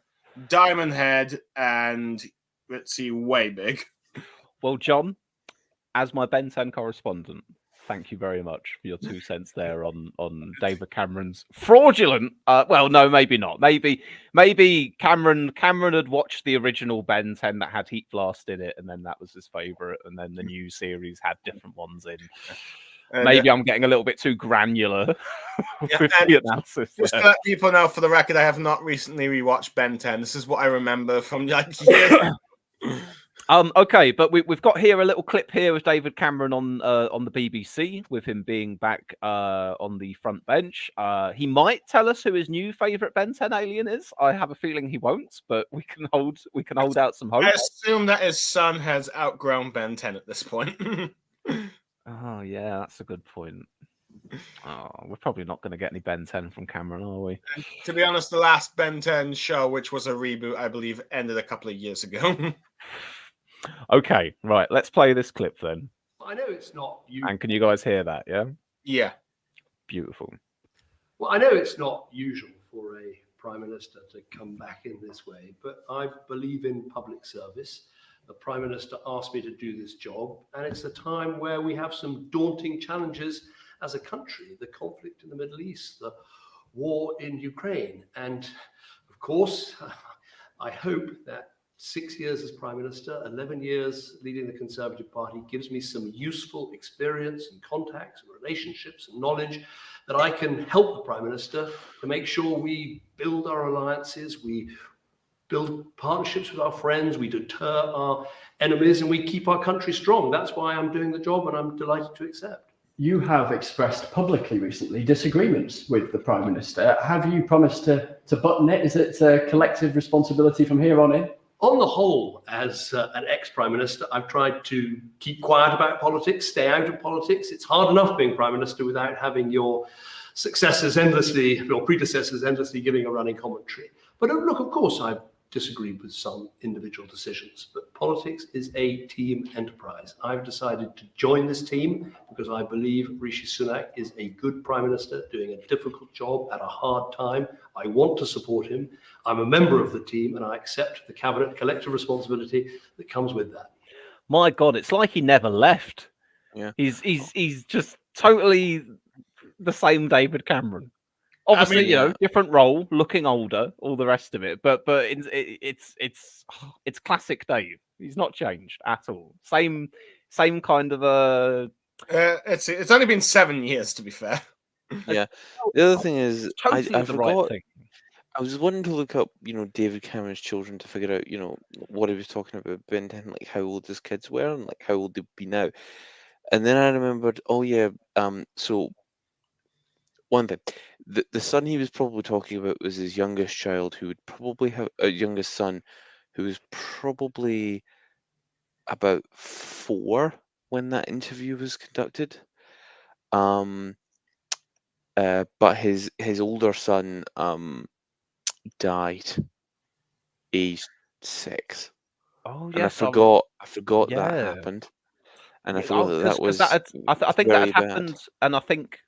Diamond Head and, let's see, Way Big. Well, John, as my Ben 10 correspondent, thank you very much for your 2 cents there on David Cameron's fraudulent. Well, no, maybe not. Maybe Cameron had watched the original Ben 10 that had Heat Blast in it, and then that was his favorite, and then the new series had different ones in. Maybe I'm getting a little bit too granular with the analysis. Just to let people know, for the record, I have not recently rewatched Ben 10. This is what I remember from like years. Okay, but we've got here a little clip here of David Cameron on the BBC with him being back on the front bench. He might tell us who his new favourite Ben 10 alien is. I have a feeling he won't, but we can hold out some hope. I assume that his son has outgrown Ben 10 at this point. Oh yeah, that's a good point. Oh, we're probably not going to get any Ben 10 from Cameron, are we? To be honest, the last Ben 10 show, which was a reboot, I believe, ended a couple of years ago. Okay, right. Let's play this clip then. I know it's not usual. And can you guys hear that? Yeah. Yeah. Beautiful. Well, I know it's not usual for a prime minister to come back in this way, but I believe in public service. The prime minister asked me to do this job, and it's a time where we have some daunting challenges as a country: the conflict in the Middle East, the war in Ukraine, and of course, I hope that 6 years as Prime Minister, 11 years leading the Conservative Party gives me some useful experience and contacts and relationships and knowledge that I can help the Prime Minister to make sure we build our alliances, we build partnerships with our friends, we deter our enemies, and we keep our country strong. That's why I'm doing the job, and I'm delighted to accept. You have expressed publicly recently disagreements with the Prime Minister. Have you promised to button it? Is it a collective responsibility from here on in? On the whole, as an ex-Prime Minister, I've tried to keep quiet about politics, stay out of politics. It's hard enough being Prime Minister without having your predecessors endlessly giving a running commentary. But look, of course, I've disagreed with some individual decisions, but politics is a team enterprise. I've decided to join this team because I believe Rishi Sunak is a good Prime Minister doing a difficult job at a hard time. I want to support him. I'm a member of the team, and I accept the cabinet collective responsibility that comes with that. My God, it's like he never left. Yeah. He's just totally the same David Cameron. Obviously, I mean, you know, different role, looking older, all the rest of it. But it's classic Dave. He's not changed at all. Same kind of a. It's only been 7 years, to be fair. Yeah. The other thing is, Totally I the forgot. right thing. I was wanting to look up, David Cameron's children to figure out, what he was talking about Ben 10, like how old his kids were and like how old they'd be now. And then I remembered, so one thing, the son he was probably talking about was his youngest child, who would probably have a youngest son, who was probably about 4 when that interview was conducted. But his older son died aged 6. Oh And I yes, forgot that yeah. happened, and I Yeah, thought that was I think that very had bad. happened, and I think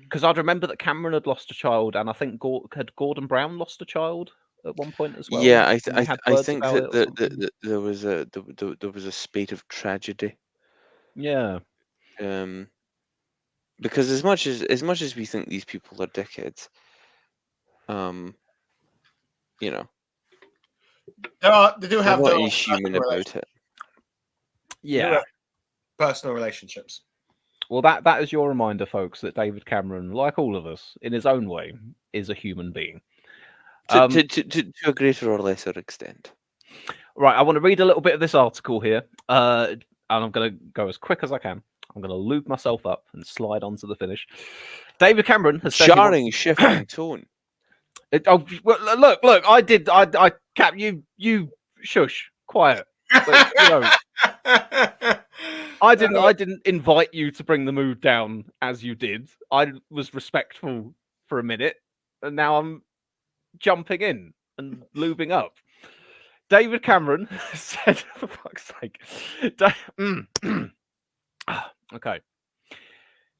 because I'd remember that Cameron had lost a child, and I think had Gordon Brown lost a child at one point as well. Yeah, and we had I words think about that it or something. there was a spate of tragedy. Yeah, Because as much as we think these people are dickheads, They do they're have not their own inhuman personal about it. yeah. personal relationships. Well, that is your reminder, folks, that David Cameron, like all of us, in his own way, is a human being. To a greater or lesser extent. Right, I want to read a little bit of this article here, and I'm going to go as quick as I can. I'm going to lube myself up and slide on to the finish. David Cameron has said Jarring shift in tone. Look! I Cap, you shush, quiet. But, I didn't invite you to bring the mood down as you did. I was respectful for a minute, and now I'm jumping in and lubing up. David Cameron said, for fuck's sake. Okay.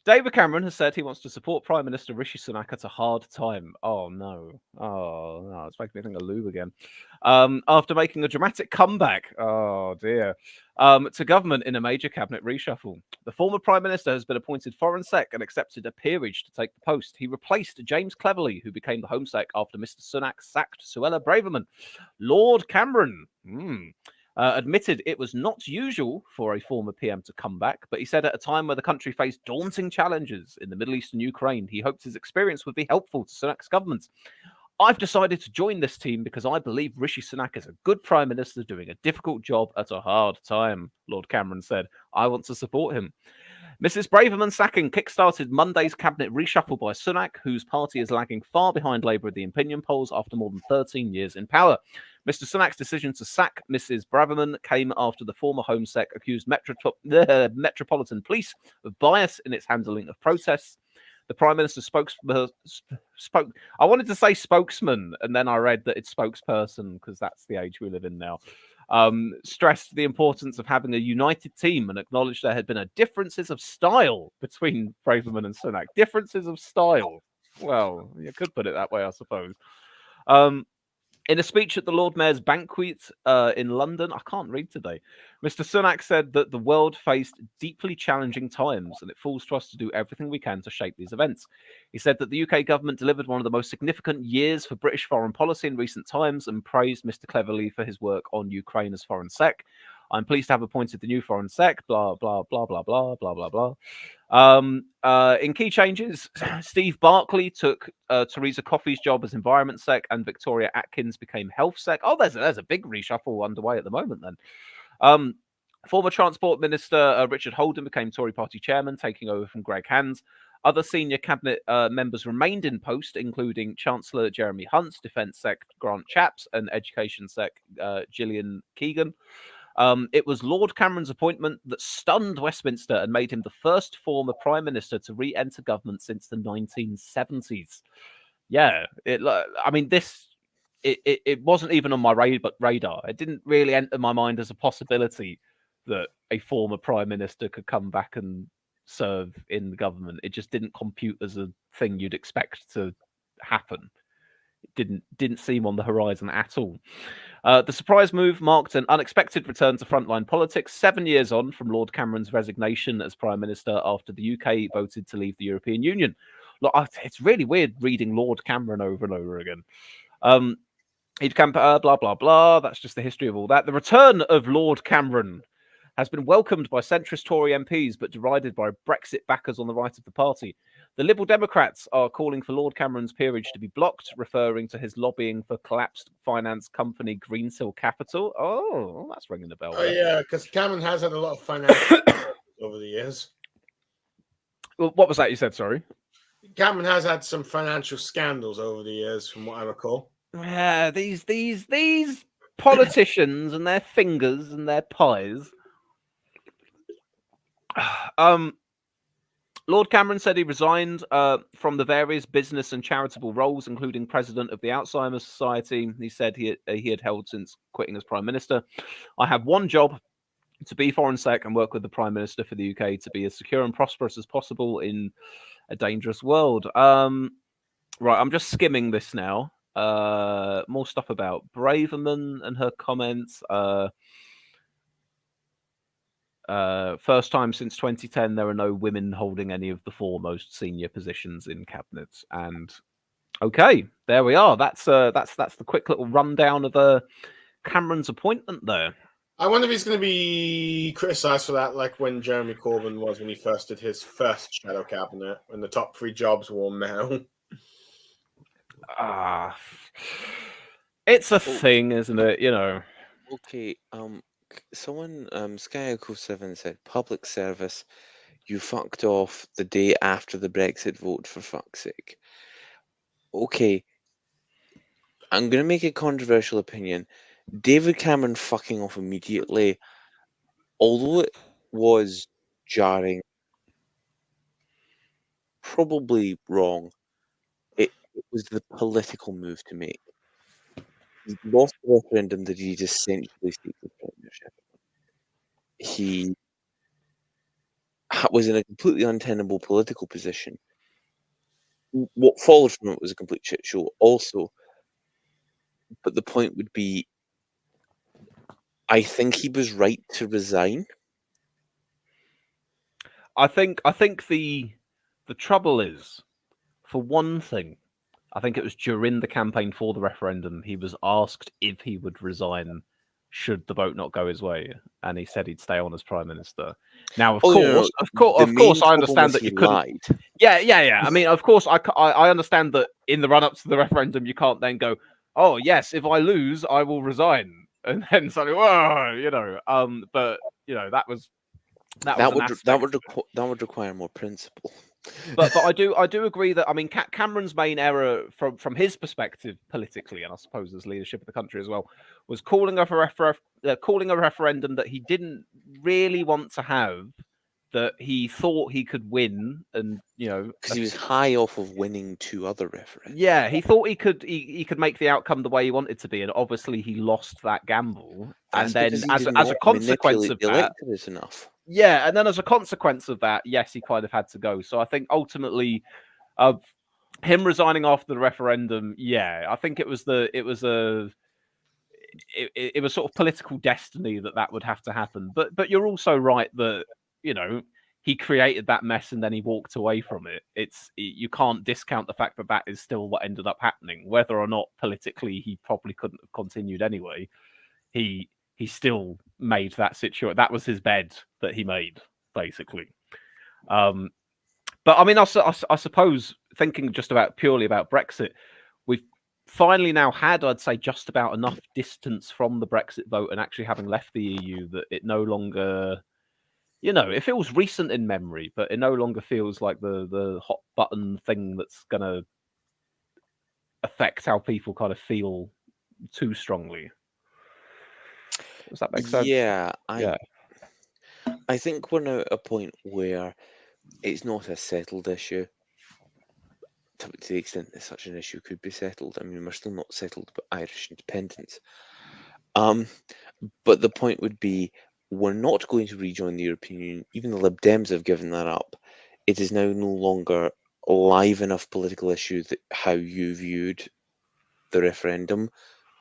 David Cameron has said he wants to support Prime Minister Rishi Sunak at a hard time. Oh no. Oh no, it's making me think of lube again. After making a dramatic comeback, oh dear, to government in a major cabinet reshuffle. The former Prime Minister has been appointed Foreign Sec and accepted a peerage to take the post. He replaced James Cleverly, who became the Home Sec after Mr. Sunak sacked Suella Braverman. Lord Cameron admitted it was not usual for a former PM to come back, but he said at a time where the country faced daunting challenges in the Middle East and Ukraine, he hoped his experience would be helpful to Sunak's government. I've decided to join this team because I believe Rishi Sunak is a good Prime Minister doing a difficult job at a hard time, Lord Cameron said. I want to support him. Mrs. Braverman's sacking kickstarted Monday's cabinet reshuffle by Sunak, whose party is lagging far behind Labour at the opinion polls after more than 13 years in power. Mr. Sunak's decision to sack Mrs. Braverman came after the former Home Sec accused Metropolitan Police of bias in its handling of protests. The Prime Minister spoke. I wanted to say spokesman, and then I read that it's spokesperson because that's the age we live in now. Stressed the importance of having a united team and acknowledged there had been differences of style between Braverman and Sunak. Differences of style. Well, you could put it that way, I suppose. In a speech at the Lord Mayor's banquet in London, I can't read today, Mr. Sunak said that the world faced deeply challenging times and it falls to us to do everything we can to shape these events. He said that the UK government delivered one of the most significant years for British foreign policy in recent times and praised Mr. Cleverly for his work on Ukraine as Foreign Sec. I'm pleased to have appointed the new Foreign Sec, blah, blah, blah, blah, blah, blah, blah, blah. In key changes, Steve Barclay took Theresa Coffey's job as Environment Sec and Victoria Atkins became Health Sec. Oh, there's a big reshuffle underway at the moment then. Former Transport Minister Richard Holden became Tory Party Chairman, taking over from Greg Hands. Other senior cabinet members remained in post, including Chancellor Jeremy Hunt, Defence Sec Grant Shapps, and Education Sec Gillian Keegan. It was Lord Cameron's appointment that stunned Westminster and made him the first former Prime Minister to re-enter government since the 1970s. Yeah, it wasn't even on my radar. It didn't really enter my mind as a possibility that a former Prime Minister could come back and serve in the government. It just didn't compute as a thing you'd expect to happen. It didn't seem on the horizon at all. The surprise move marked an unexpected return to frontline politics 7 years on from Lord Cameron's resignation as Prime Minister after the UK voted to leave the European Union. Look, it's really weird reading Lord Cameron over and over again. He'd blah, blah, blah. That's just the history of all that. The return of Lord Cameron has been welcomed by centrist Tory MPs, but derided by Brexit backers on the right of the party. The Liberal Democrats are calling for Lord Cameron's peerage to be blocked, referring to his lobbying for collapsed finance company Greensill Capital. Oh, that's ringing a bell. Oh, yeah, because Cameron has had a lot of financial over the years. Well, what was that you said, sorry? Cameron has had some financial scandals over the years, from what I recall. Yeah, these politicians and their fingers and their pies. Lord Cameron said he resigned from the various business and charitable roles, including president of the Alzheimer's Society. He said he had held since quitting as Prime Minister. I have one job, to be Foreign Sec and work with the Prime Minister for the UK to be as secure and prosperous as possible in a dangerous world. Right, I'm just skimming this now. More stuff about Braverman and her comments. First time since 2010, there are no women holding any of the four most senior positions in cabinets. And okay, there we are. That's the quick little rundown of Cameron's appointment there. I wonder if he's going to be criticised for that, like when Jeremy Corbyn was when he first did his first shadow cabinet, when the top 3 jobs were male. It's a thing, isn't it? You know. Okay. Someone, Sky Echo 7 said, public service, you fucked off the day after the Brexit vote, for fuck's sake. Okay. I'm going to make a controversial opinion. David Cameron fucking off immediately, although it was jarring, probably wrong, it was the political move to make. He lost the referendum that he essentially seeks the premiership. He was in a completely untenable political position. What followed from it was a complete shit show also. But the point would be, I think he was right to resign. I think the trouble is, for one thing, I think it was during the campaign for the referendum, he was asked if he would resign should the vote not go his way, and he said he'd stay on as prime minister. Now, of Oh, course, no, of course, I understand that he you couldn't. lied. Yeah. I mean, of course, I understand that in the run-up to the referendum, you can't then go, "Oh, yes, if I lose, I will resign," and then suddenly, whoa, But that was an aspect that of it. would require more principle. But I do agree that, I mean, Cameron's main error from his perspective politically, and I suppose as leadership of the country as well, was calling a referendum that he didn't really want to have, that he thought he could win, and because he was high off of winning 2 other referendums. Yeah, he thought he could make the outcome the way he wanted to be, and obviously he lost that gamble. That's And then as a consequence of that, enough. yeah, and then as a consequence of that, yes, he kind of had to go. So I think ultimately, him resigning after the referendum, yeah, I think it was sort of political destiny that would have to happen. But you're also right that he created that mess and then he walked away from it. You can't discount the fact that is still what ended up happening, whether or not politically he probably couldn't have continued anyway. He still made that situation. That was his bed that he made, basically. But I mean, I suppose thinking just purely about Brexit, we've finally now had, I'd say, just about enough distance from the Brexit vote and actually having left the EU that it no longer, it feels recent in memory, but it no longer feels like the hot button thing that's going to affect how people kind of feel too strongly. Does that make sense? Yeah, I think we're now at a point where it's not a settled issue. To the extent that such an issue could be settled. I mean, we're still not settled about Irish independence. But the point would be, we're not going to rejoin the European Union. Even the Lib Dems have given that up. It is now no longer a live enough political issue that how you viewed the referendum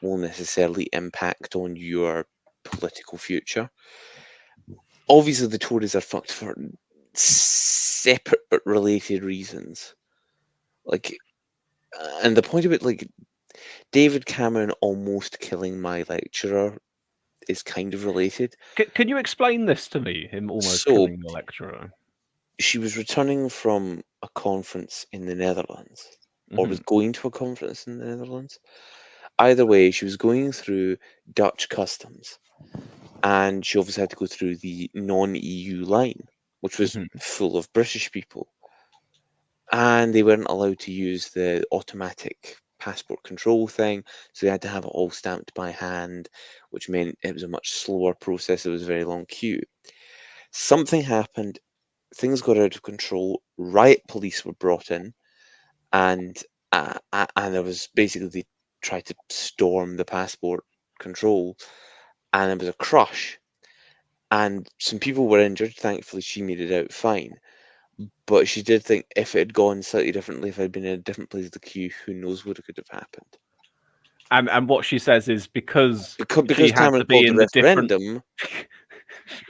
will necessarily impact on your political future. Obviously, the Tories are fucked for separate but related reasons. And the point of it, David Cameron almost killing my lecturer is kind of related. Can you explain this to me? Him almost killing the lecturer. She was returning from a conference in the Netherlands, or was going to a conference in the Netherlands. Either way, she was going through Dutch customs, and she obviously had to go through the non-EU line, which was full of British people. And they weren't allowed to use the automatic passport control thing, so they had to have it all stamped by hand, which meant it was a much slower process. It was a very long queue. Something happened, things got out of control, riot police were brought in, and there was basically, they tried to storm the passport control, and there was a crush, and some people were injured. Thankfully, she made it out fine. But she did think if it had gone slightly differently, if I'd been in a different place of the queue, who knows what could have happened. And what she says is because Cameron called the referendum,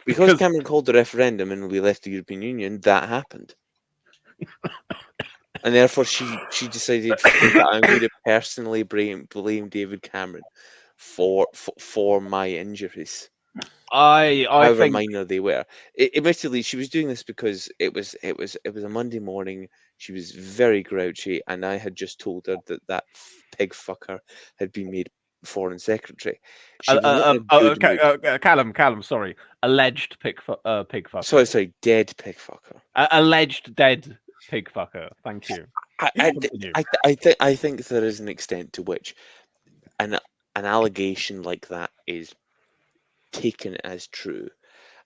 because Cameron called the referendum and we left the European Union, that happened. And therefore she decided that I'm going to personally blame David Cameron for my injuries. However minor they were. Admittedly, she was doing this because it was a Monday morning. She was very grouchy, and I had just told her that pig fucker had been made foreign secretary. She was not in a good mood. Callum, sorry, alleged pig fucker. Sorry, dead pig fucker. Alleged dead pig fucker. Thank you. I think there is an extent to which an allegation like that is taken as true.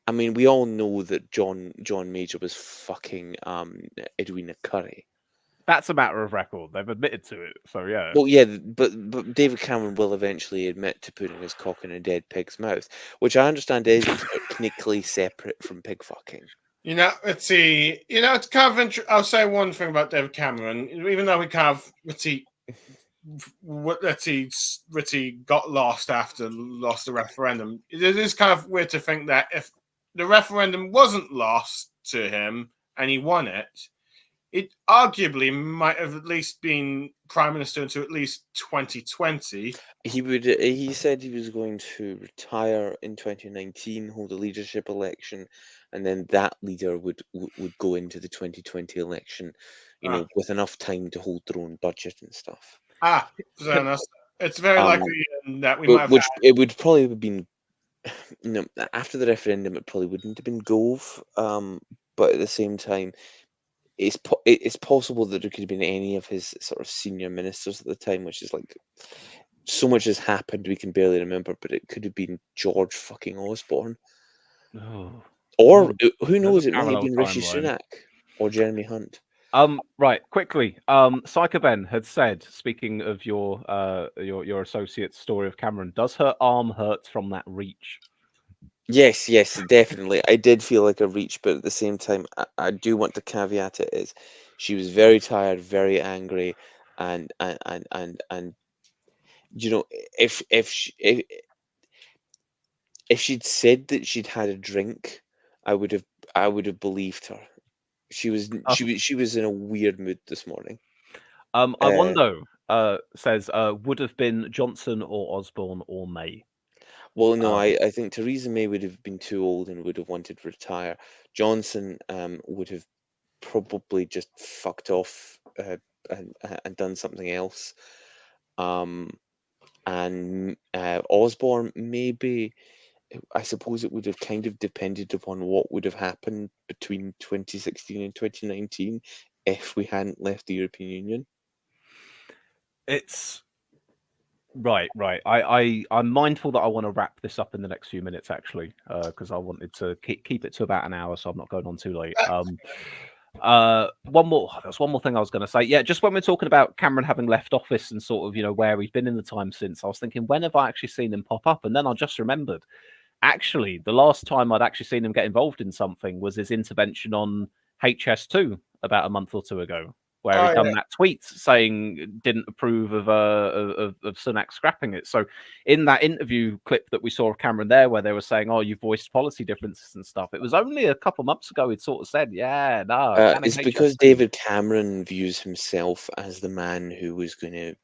I mean, we all know that John Major was fucking Edwina Curry. That's a matter of record. They've admitted to it, so yeah. Well, yeah, but David Cameron will eventually admit to putting his cock in a dead pig's mouth, which I understand is technically separate from pig fucking. Let's see. It's kind of I'll say one thing about David Cameron. Even though we kind of got lost the referendum, it is kind of weird to think that if the referendum wasn't lost to him and he won it, it arguably might have at least been prime minister until at least 2020. He said he was going to retire in 2019, hold a leadership election, and then that leader would go into the 2020 election, with enough time to hold their own budget and stuff. Fair enough. It's very likely that we might have it would probably have been, after the referendum, it probably wouldn't have been Gove, but at the same time, it's possible that it could have been any of his sort of senior ministers at the time, which is like, so much has happened we can barely remember, but it could have been George fucking Osborne. Or who knows, it might have been Rishi Sunak or Jeremy Hunt. Right, quickly. Psycho Ben had said, speaking of your associate's story of Cameron, does her arm hurt from that reach? Yes, definitely. I did feel like a reach, but at the same time, I do want to caveat it is she was very tired, very angry, and if she'd said that she'd had a drink, I would have believed her. She was in a weird mood this morning. I wonder, says, would have been Johnson or Osborne or May. Well, no, I think Theresa May would have been too old and would have wanted to retire. Johnson would have probably just fucked off and done something else. And Osborne, maybe, I suppose it would have kind of depended upon what would have happened between 2016 and 2019 if we hadn't left the European Union. It's right. I'm mindful that I want to wrap this up in the next few minutes, actually, because I wanted to keep it to about an hour, so I'm not going on too late. There's one more thing I was going to say. Yeah, just when we're talking about Cameron having left office and sort of, where he's been in the time since, I was thinking, when have I actually seen him pop up? And then I just remembered, actually, the last time I'd actually seen him get involved in something was his intervention on HS2 about a month or two ago, where he'd done that tweet saying didn't approve of Sunak scrapping it. So in that interview clip that we saw of Cameron there, where they were saying, "Oh, you voiced policy differences and stuff," it was only a couple months ago he'd sort of said, "Yeah, no." It's because David Cameron views himself as the man who was going to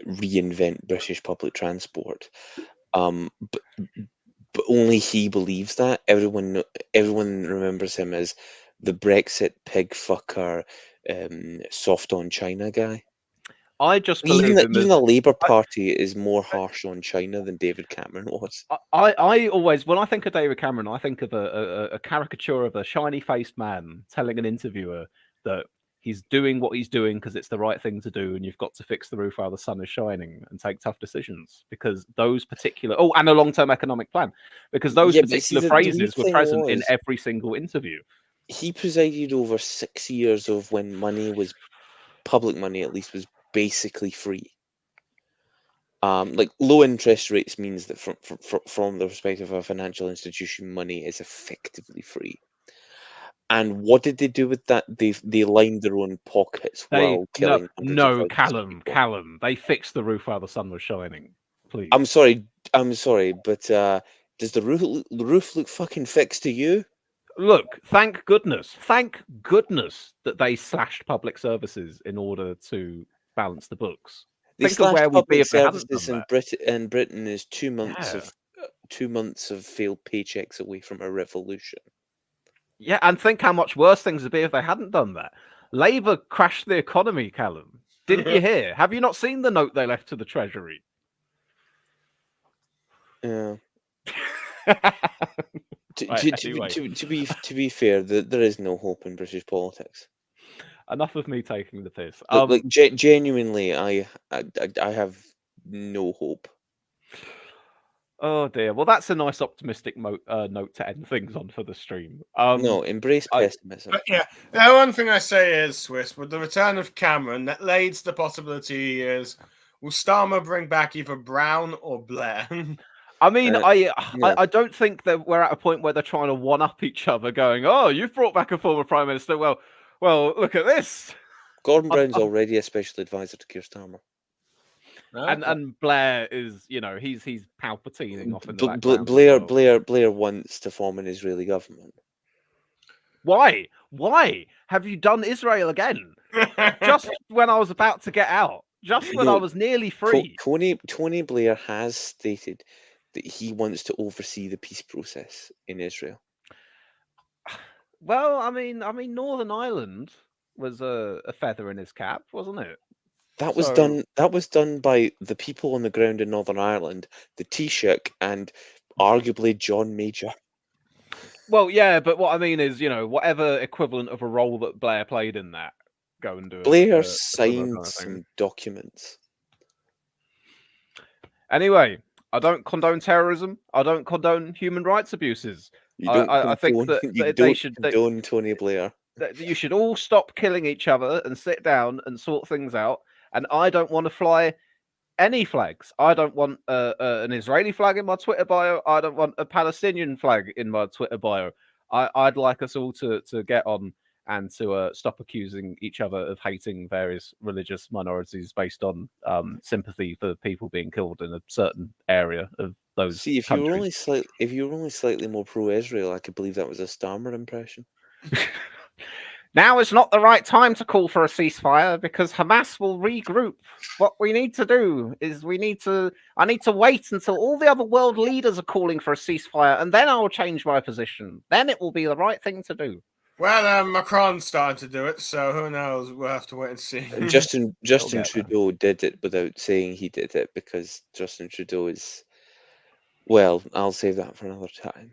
reinvent British public transport. But only he believes that. Everyone remembers him as the Brexit pig fucker, soft on China guy. I just believe even the Labour Party is more harsh on China than David Cameron was. I always, when I think of David Cameron, I think of a caricature of a shiny-faced man telling an interviewer that he's doing what he's doing because it's the right thing to do, and you've got to fix the roof while the sun is shining and take tough decisions, because those particular and a long-term economic plan, because those particular phrases were present in every single interview. He presided over 6 years of when public money at least was basically free. Like low interest rates means that from the perspective of a financial institution, money is effectively free. And what did they do with that? They lined their own pockets while killing hundreds of thousands of people. Callum, they fixed the roof while the sun was shining. Please. I'm sorry, but does the roof look fucking fixed to you? Look, thank goodness that they slashed public services in order to balance the books. They slashed public services in Britain is 2 months of 2 months of failed paychecks away from a revolution. Yeah, and think how much worse things would be if they hadn't done that. Labour crashed the economy, Callum. Didn't you hear? Have you not seen the note they left to the Treasury? Yeah. To be fair, there is no hope in British politics. Enough of me taking the piss. Genuinely, I have no hope. Oh dear. Well, that's a nice optimistic note to end things on for the stream. No, embrace pessimism. Yeah, the one thing I say is, Swiss, with the return of Cameron, that leads the possibility is, will Starmer bring back either Brown or Blair? I mean, Yeah. I don't think that we're at a point where they're trying to one up each other, going, "Oh, you've brought back a former prime minister. Well, look at this." Gordon Brown's already a special advisor to Keir Starmer. And Blair is, he's Palpatining off in the background. Blair wants to form an Israeli government. Why? Why have you done Israel again? Just when I was about to get out. Just when I was nearly free. Tony Blair has stated that he wants to oversee the peace process in Israel. Well, I mean, Northern Ireland was a feather in his cap, wasn't it? That was done by the people on the ground in Northern Ireland, the Taoiseach, and arguably John Major. Well, yeah, but what I mean is, whatever equivalent of a role that Blair played in that, go and do it. Blair signed some documents. Anyway, I don't condone terrorism. I don't condone human rights abuses. I think that they should condone Tony Blair. You should all stop killing each other and sit down and sort things out. And I don't want to fly any flags. I don't want an Israeli flag in my Twitter bio. I don't want a Palestinian flag in my Twitter bio. I'd like us all to get on and to stop accusing each other of hating various religious minorities based on sympathy for people being killed in a certain area of those. See, if you were only slightly more pro-Israel, I could believe that was a Starmer impression. Now is not the right time to call for a ceasefire because Hamas will regroup. What we need to do is I need to wait until all the other world leaders are calling for a ceasefire, and then I will change my position. Then it will be the right thing to do. Well, Macron's starting to do it, so who knows? We'll have to wait and see. Justin Trudeau did it without saying he did it because Justin Trudeau is... Well, I'll save that for another time.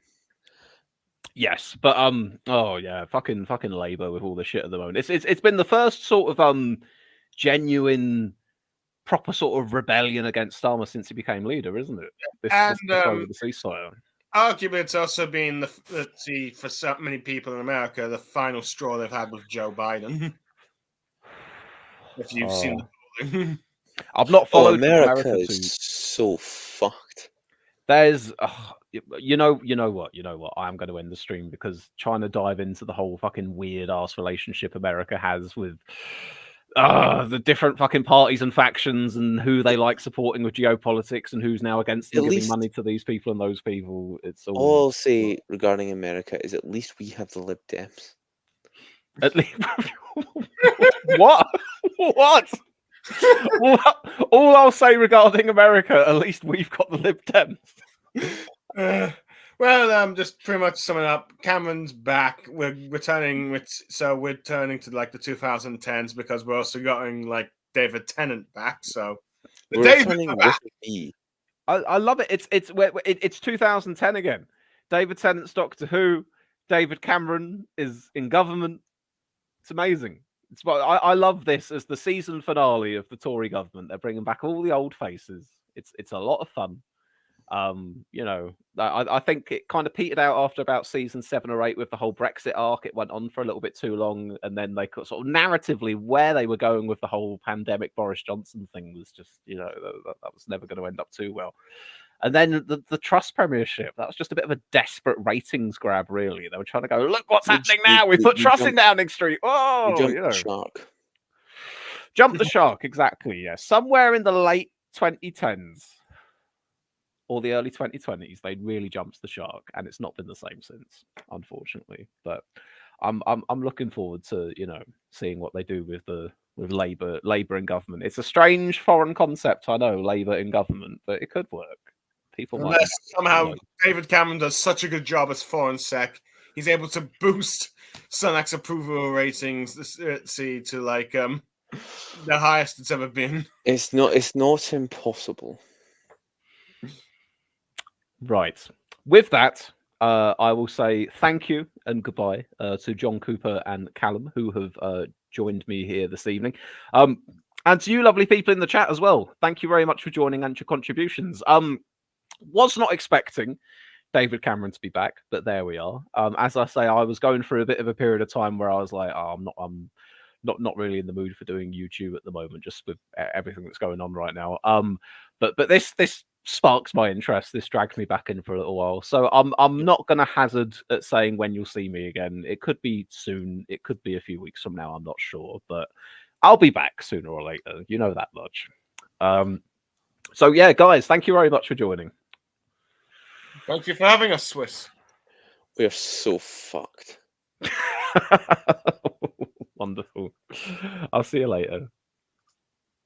Yes, but fucking Labour with all the shit at the moment. It's been the first sort of genuine, proper sort of rebellion against Starmer since he became leader, isn't it? This the ceasefire. Arguably, it's also been for so many people in America, the final straw they've had with Joe Biden. If you've seen the polling. I've not followed America is so fucked. There's, you know what? I am going to end the stream because trying to dive into the whole fucking weird ass relationship America has with the different fucking parties and factions and who they like supporting with geopolitics and who's now against them giving money to these people and those people. It's all I'll say regarding America is at least we have the Lib Dems. At least what? All I'll say regarding America, at least we've got the Lib Dems. Just pretty much summing up, Cameron's back. We're turning to like the 2010s because we're also getting like David Tennant back. So I love it. It's 2010 again. David Tennant's Doctor Who. David Cameron is in government. It's amazing. I love this as the season finale of the Tory government. They're bringing back all the old faces. It's a lot of fun. I think it kind of petered out after about season 7 or 8 with the whole Brexit arc. It went on for a little bit too long, and then they sort of narratively where they were going with the whole pandemic Boris Johnson thing was just, that was never going to end up too well. And then the Trust Premiership, that was just a bit of a desperate ratings grab, really. They were trying to go, look what's happening now. We put Truss in Downing Street. Oh, the shark. Jump the shark, exactly, yeah. Somewhere in the late 2010s or the early 2020s, they really jumped the shark, and it's not been the same since, unfortunately. But I'm looking forward to, seeing what they do with Labour in government. It's a strange foreign concept, I know, Labour in government, but it could work. Unless somehow David Cameron does such a good job as Foreign Sec, he's able to boost Sunak's approval ratings to like the highest it's ever been. It's not impossible. Right. With that, I will say thank you and goodbye to John Cooper and Callum, who have joined me here this evening. And to you lovely people in the chat as well. Thank you very much for joining and your contributions. Was not expecting David Cameron to be back, but there we are. As I say, I was going through a bit of a period of time where I was like, I'm not really in the mood for doing YouTube at the moment, just with everything that's going on right now. But this sparks my interest. This drags me back in for a little while. So I'm not going to hazard at saying when you'll see me again. It could be soon. It could be a few weeks from now. I'm not sure, but I'll be back sooner or later. You know that much. So yeah, guys, thank you very much for joining. Thank you for having us, Swiss. We are so fucked. Wonderful. I'll see you later.